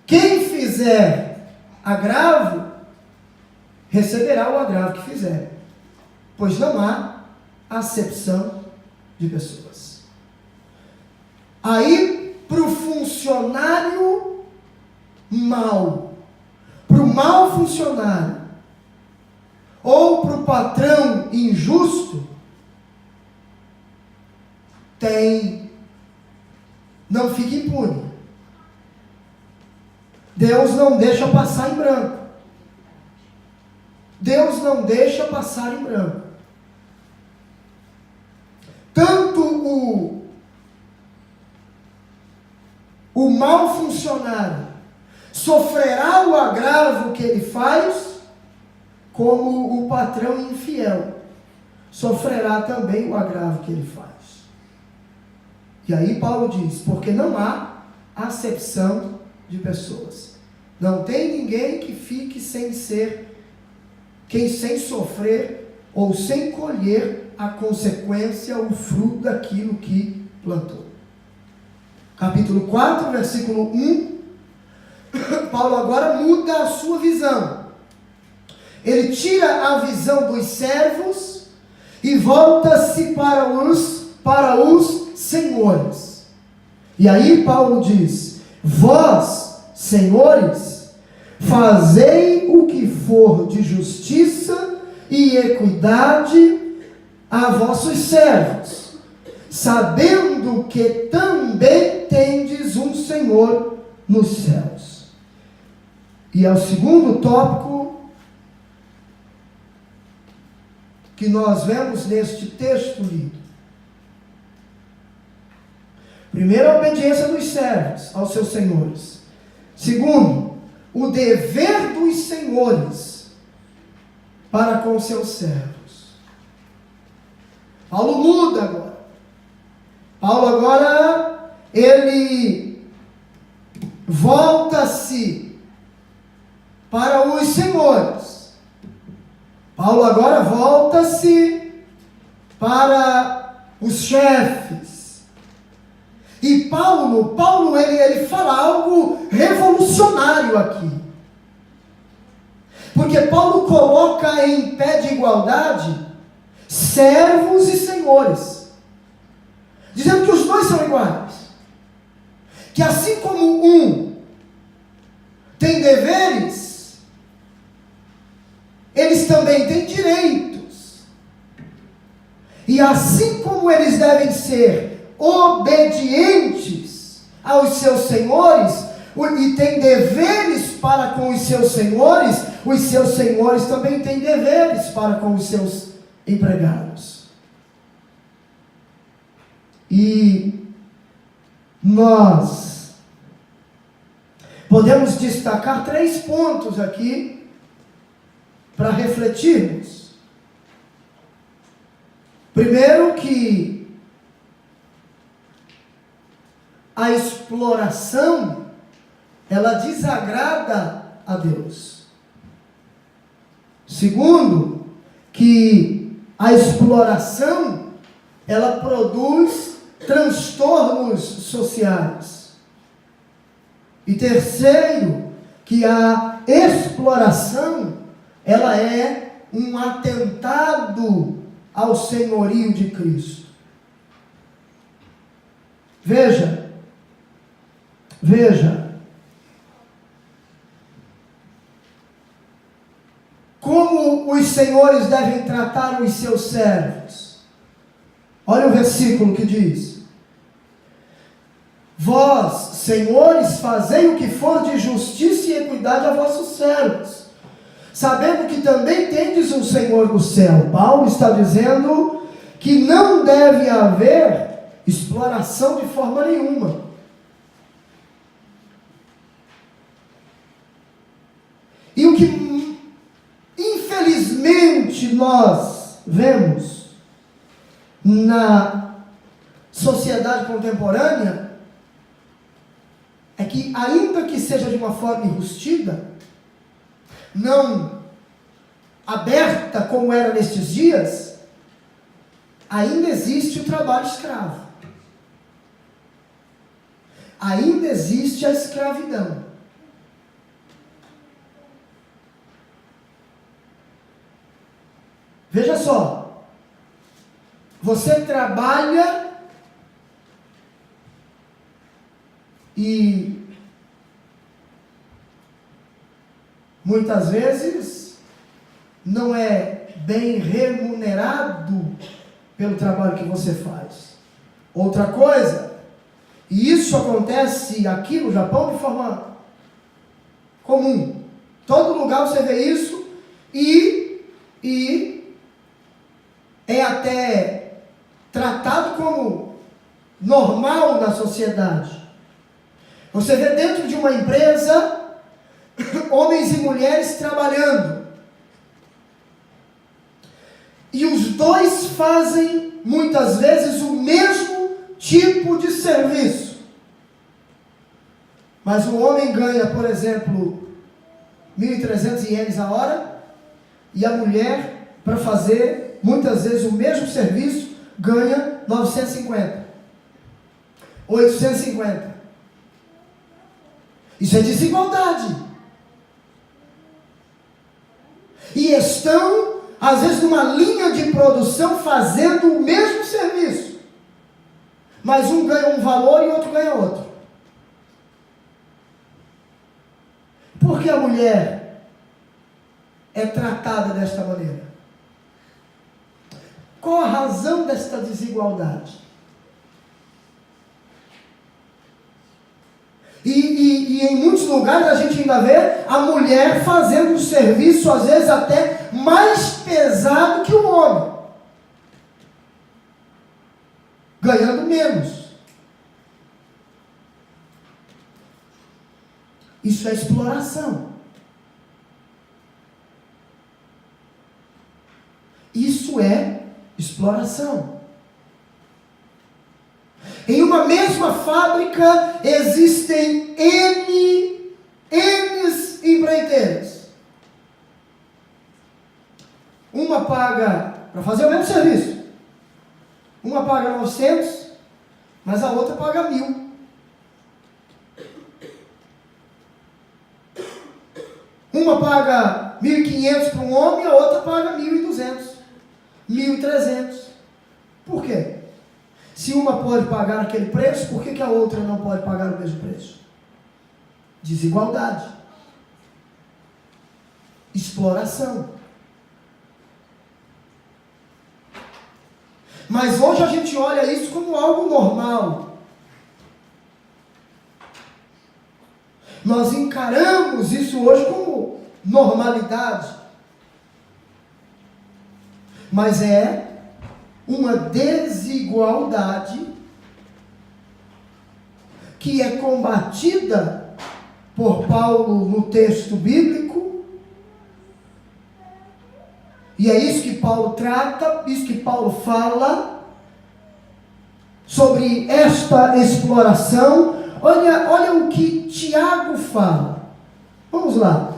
quem fizer agravo, receberá o agravo que fizer, pois não há acepção de pessoas. Aí, para o funcionário mau, para o mau funcionário, ou para o patrão injusto, não fique impune. Deus não deixa passar em branco. Deus não deixa passar em branco. Tanto o mau funcionário sofrerá o agravo que ele faz, como o patrão infiel sofrerá também o agravo que ele faz. E aí Paulo diz, porque não há acepção de pessoas. Não tem ninguém que fique sem sofrer ou sem colher a consequência, o fruto daquilo que plantou. Capítulo 4, versículo 1, Paulo agora muda a sua visão. Ele tira a visão dos servos e volta-se para os senhores. E aí Paulo diz, vós, senhores, fazei o que for de justiça e equidade a vossos servos, sabendo que também tendes um Senhor nos céus. E é o segundo tópico que nós vemos neste texto lido. Primeiro, a obediência dos servos aos seus senhores. Segundo, o dever dos senhores para com seus servos. Paulo muda agora. Paulo agora, ele volta-se para os senhores. Paulo agora volta-se para os chefes. E Paulo ele fala algo revolucionário aqui. Porque Paulo coloca em pé de igualdade servos e senhores, dizendo que os dois são iguais. Que assim como um tem deveres, eles também têm direitos. E assim como eles devem ser obedientes aos seus senhores, e têm deveres para com os seus senhores também têm deveres para com os seus empregados. E nós podemos destacar 3 pontos aqui para refletirmos. Primeiro, que a exploração, ela desagrada a Deus. Segundo, que a exploração, ela produz transtornos sociais. E terceiro, que a exploração, ela é um atentado ao senhorio de Cristo. Veja, como os senhores devem tratar os seus servos. Olha o versículo que diz: vós, senhores, fazei o que for de justiça e equidade a vossos servos, sabendo que também tendes um Senhor do céu. Paulo está dizendo que não deve haver exploração de forma nenhuma. E o que infelizmente nós vemos na sociedade contemporânea é que, ainda que seja de uma forma enrustida, não aberta como era nestes dias, ainda existe o trabalho escravo. Ainda existe a escravidão. Veja só, você trabalha e muitas vezes não é bem remunerado pelo trabalho que você faz. Outra coisa, e isso acontece aqui no Japão de forma comum. Todo lugar você vê isso e é até tratado como normal na sociedade. Você vê dentro de uma empresa homens e mulheres trabalhando. E os dois fazem muitas vezes o mesmo tipo de serviço. Mas o homem ganha, por exemplo, 1.300 ienes a hora, e a mulher, para fazer muitas vezes o mesmo serviço, ganha 950, 850. Isso é desigualdade. E estão, às vezes, numa linha de produção fazendo o mesmo serviço, mas um ganha um valor e outro ganha outro. Por que a mulher é tratada desta maneira? Qual a razão desta desigualdade? E em muitos lugares a gente ainda vê a mulher fazendo um serviço, às vezes até mais pesado que o homem, ganhando menos. Isso é exploração. Isso é exploração. Em uma mesma fábrica existem N empreiteiras. Uma paga para fazer o mesmo serviço. Uma paga 900, mas a outra paga 1.000. Uma paga 1.500 para um homem, a outra paga 1.200, 1.300. Por quê? Se uma pode pagar aquele preço, por que a outra não pode pagar o mesmo preço? Desigualdade. Exploração. Mas hoje a gente olha isso como algo normal. Nós encaramos isso hoje como normalidade. Mas é uma desigualdade que é combatida por Paulo no texto bíblico. E é isso que Paulo trata, isso que Paulo fala sobre esta exploração. Olha o que Tiago fala. Vamos lá.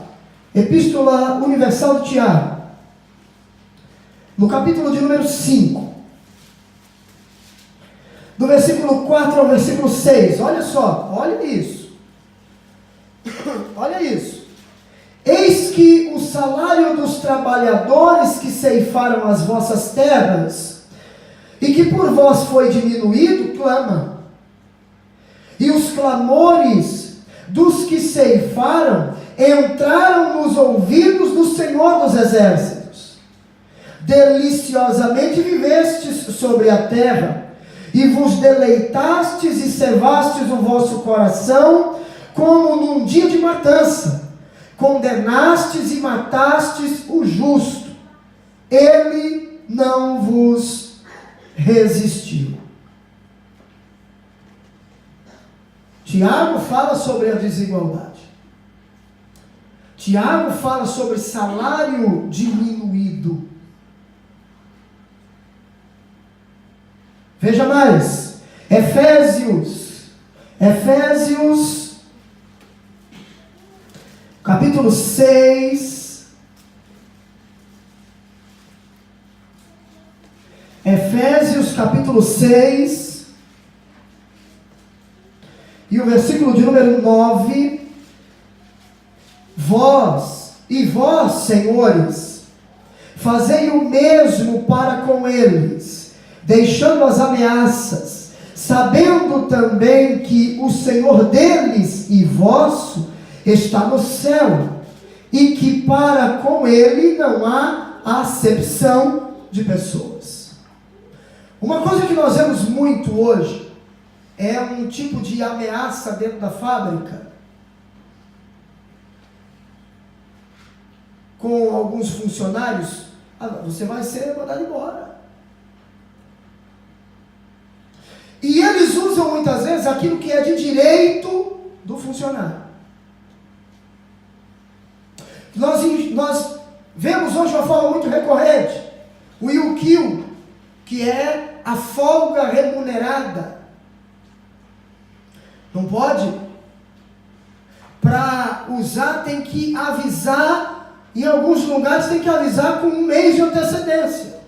Epístola Universal de Tiago. No capítulo de número 5. Do versículo 4 ao versículo 6. Olha só, olha isso. Olha isso. Eis que o salário dos trabalhadores que ceifaram as vossas terras, e que por vós foi diminuído, clama. E os clamores dos que ceifaram entraram nos ouvidos do Senhor dos Exércitos. Deliciosamente vivestes sobre a terra, e vos deleitastes e cevastes o vosso coração, como num dia de matança. Condenastes e matastes o justo, ele não vos resistiu. Tiago fala sobre a desigualdade. Tiago fala sobre salário diminuído. Veja mais, Efésios, capítulo 6, Efésios capítulo 6, e o versículo de número 9, vós, senhores, fazei o mesmo para com eles, deixando as ameaças, sabendo também que o Senhor deles e vosso está no céu, e que para com ele não há acepção de pessoas. Uma coisa que nós vemos muito hoje é um tipo de ameaça dentro da fábrica, com alguns funcionários: você vai ser mandado embora. E eles usam muitas vezes aquilo que é de direito do funcionário. Nós vemos hoje uma forma muito recorrente, o will kill, que é a folga remunerada. Não pode? Para usar tem que avisar, em alguns lugares tem que avisar com 1 mês de antecedência.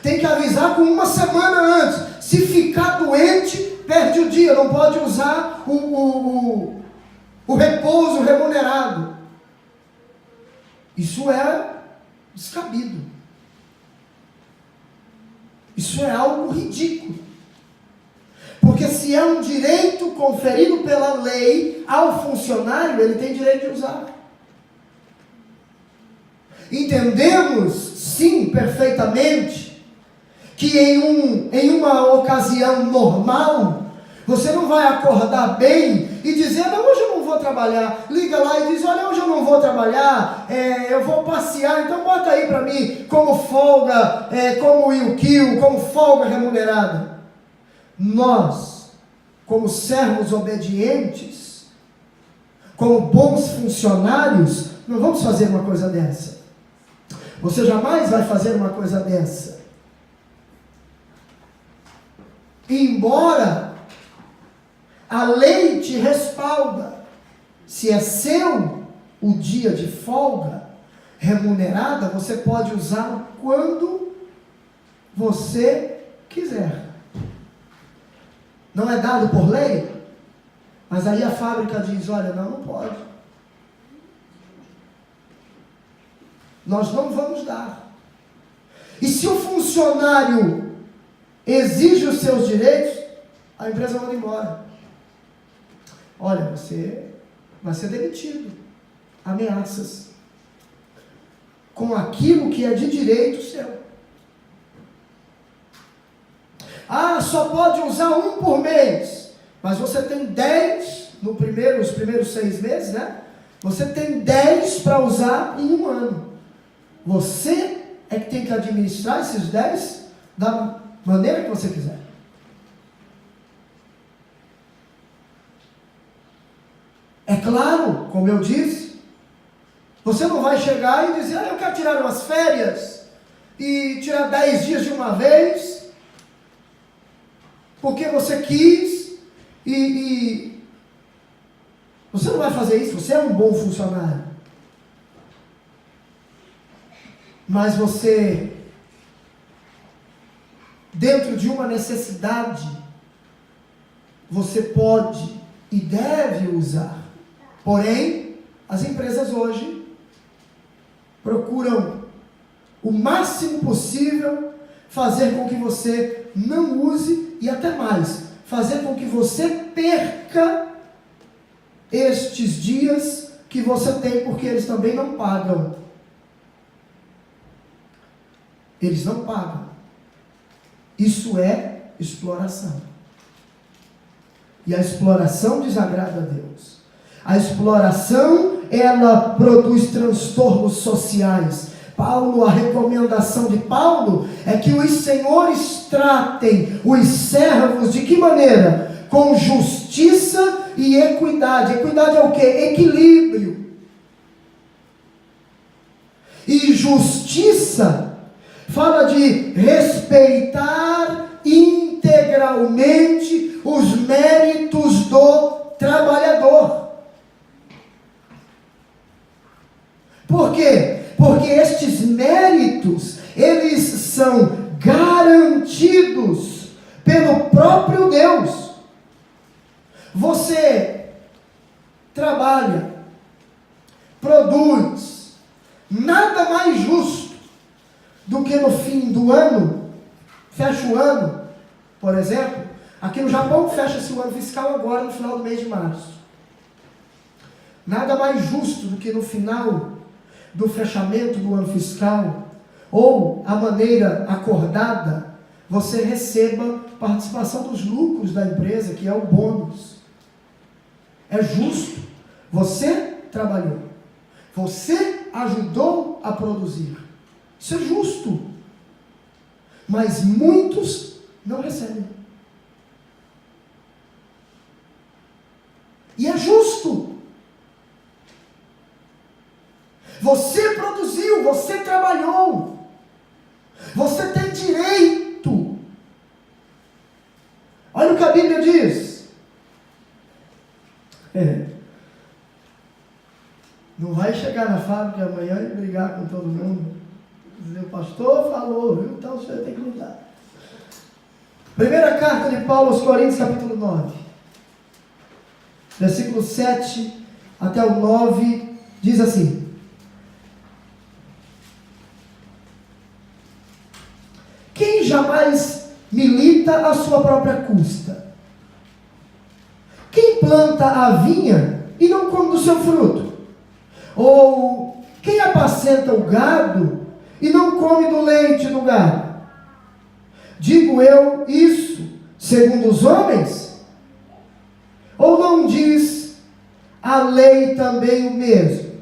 Tem que avisar com 1 semana antes. Se ficar doente, perde o dia, não pode usar o repouso remunerado. Isso é descabido. Isso é algo ridículo. Porque se é um direito conferido pela lei ao funcionário, ele tem direito de usar. Entendemos, sim, perfeitamente, que em uma ocasião normal, você não vai acordar bem e dizer: não, hoje eu não vou trabalhar. Liga lá e diz: olha, hoje eu não vou trabalhar, eu vou passear, então bota aí para mim como folga, como will kill, como folga remunerada. Nós como servos obedientes, como bons funcionários, não vamos fazer uma coisa dessa. Você jamais vai fazer uma coisa dessa. Embora a lei te respalda, se é seu o dia de folga remunerada, você pode usá-lo quando você quiser. Não é dado por lei? Mas aí a fábrica diz, olha, não pode. Nós não vamos dar. E se o funcionário exige os seus direitos, a empresa manda embora. Olha, você vai ser demitido. Ameaças. Com aquilo que é de direito seu. Ah, só pode usar um por mês. Mas você tem 10 nos primeiros 6 meses, né? Você tem 10 para usar em um ano. Você é que tem que administrar esses 10 da maneira que você quiser. É claro, como eu disse, você não vai chegar e dizer, eu quero tirar umas férias e tirar 10 dias de uma vez, porque você quis, e você não vai fazer isso, você é um bom funcionário. Mas você, dentro de uma necessidade, você pode e deve usar. Porém, as empresas hoje procuram o máximo possível fazer com que você não use e até mais, fazer com que você perca estes dias que você tem, porque eles também não pagam. Eles não pagam. Isso é exploração. E a exploração desagrada a Deus. A exploração, ela produz transtornos sociais. A recomendação de Paulo é que os senhores tratem os servos de que maneira? Com justiça e equidade. Equidade é o quê? Equilíbrio. E justiça fala de respeitar integralmente os méritos do trabalhador. Por quê? Porque estes méritos, eles são garantidos pelo próprio Deus. Você trabalha, produz, nada mais justo do que no fim do ano, fecha o ano, por exemplo, aqui no Japão fecha-se o ano fiscal agora no final do mês de março. Nada mais justo do que no final do fechamento do ano fiscal, ou a maneira acordada, você receba participação dos lucros da empresa, que é o bônus. É justo. Você trabalhou. Você ajudou a produzir. Isso é justo. Mas muitos não recebem. E é justo. Você produziu, você trabalhou. Você tem direito. Olha o que a Bíblia diz. Não vai chegar na fábrica amanhã e brigar com todo mundo. Dizer, o pastor falou, viu? Então você tem que lutar. Primeira carta de Paulo aos Coríntios, capítulo 9. Versículo 7 até o 9, diz assim: quem jamais milita à sua própria custa? Quem planta a vinha e não come do seu fruto? Ou quem apacenta o gado e não come do leite do gado? Digo eu isso segundo os homens? Ou não diz a lei também o mesmo?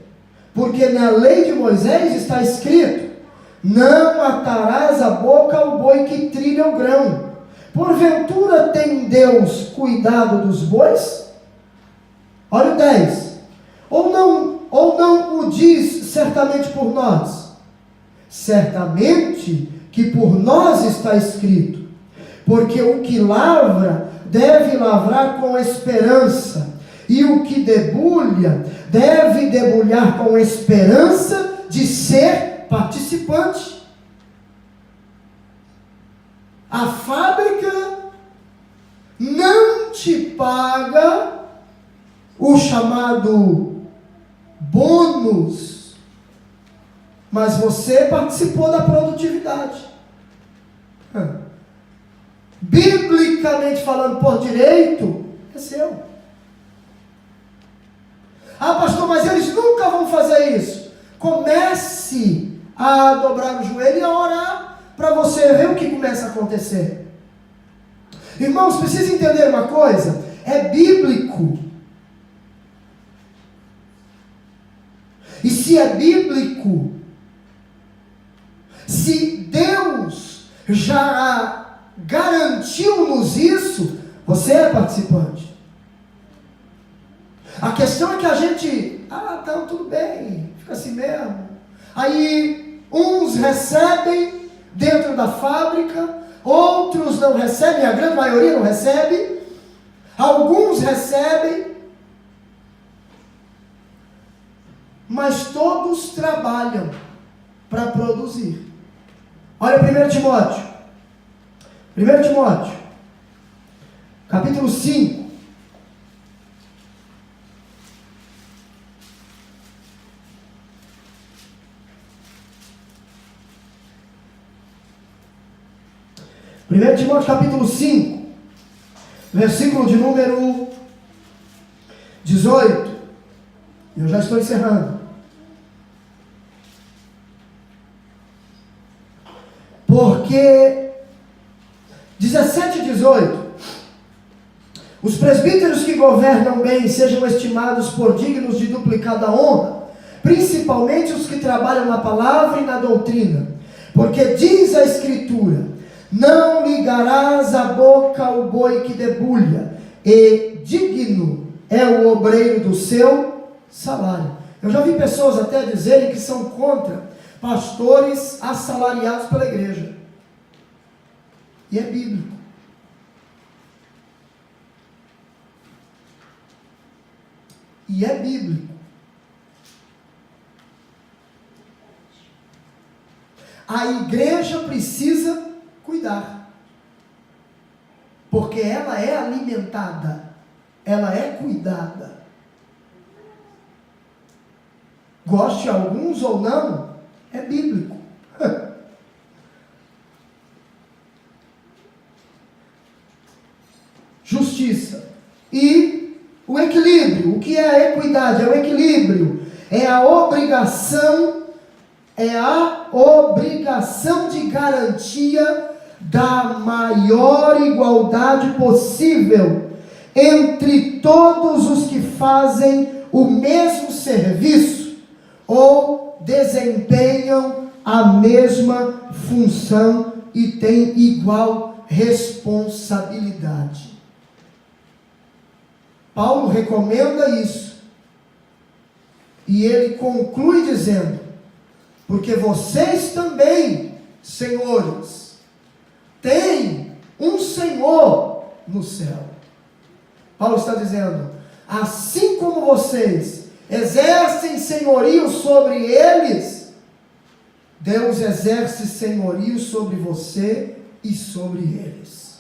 Porque na lei de Moisés está escrito: não atarás a boca ao boi que trilha o grão, porventura tem Deus cuidado dos bois? Olha o 10. Ou não o diz certamente por nós? Certamente que por nós está escrito, porque o que lavra deve lavrar com esperança, e o que debulha deve debulhar com esperança de ser participante. A fábrica não te paga o chamado bônus, mas você participou da produtividade. Biblicamente falando, por direito, é seu. Ah, pastor, mas eles nunca vão fazer isso. Comece a dobrar o joelho e a orar, para você ver o que começa a acontecer. Irmãos, precisa entender uma coisa, é bíblico. E se é bíblico, se Deus já garantiu-nos isso, você é participante. A questão é que a gente, tá, tudo bem, fica assim mesmo. Aí, uns recebem dentro da fábrica, outros não recebem, a grande maioria não recebe, alguns recebem, mas todos trabalham para produzir. Olha 1 Timóteo, capítulo 5. Primeiro Timóteo capítulo 5, versículo de número 18. Eu já estou encerrando. Porque 17 e 18. Os presbíteros que governam bem sejam estimados por dignos de duplicada honra, principalmente os que trabalham na palavra e na doutrina. Porque diz a Escritura: não ligarás a boca ao boi que debulha, e digno é o obreiro do seu salário. Eu já vi pessoas até dizerem que são contra pastores assalariados pela igreja. E é bíblico. E é bíblico. A igreja precisa cuidar, porque ela é alimentada, ela é cuidada. Goste alguns ou não, é bíblico. Justiça e o equilíbrio. O que é a equidade? É o equilíbrio, é a obrigação de garantia da maior igualdade possível entre todos os que fazem o mesmo serviço ou desempenham a mesma função e têm igual responsabilidade. Paulo recomenda isso e ele conclui dizendo: porque vocês também, senhores, têm um Senhor no céu. Paulo está dizendo: assim como vocês exercem senhorio sobre eles, Deus exerce senhorio sobre você e sobre eles.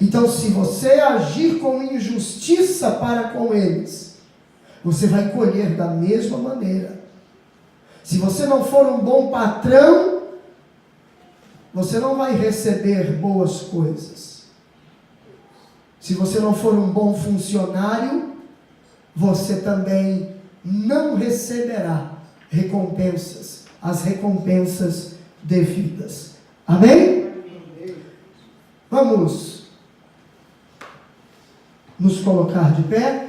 Então, se você agir com injustiça para com eles, você vai colher da mesma maneira. Se você não for um bom patrão, você não vai receber boas coisas. Se você não for um bom funcionário, você também não receberá recompensas, as recompensas devidas. Amém? Vamos nos colocar de pé.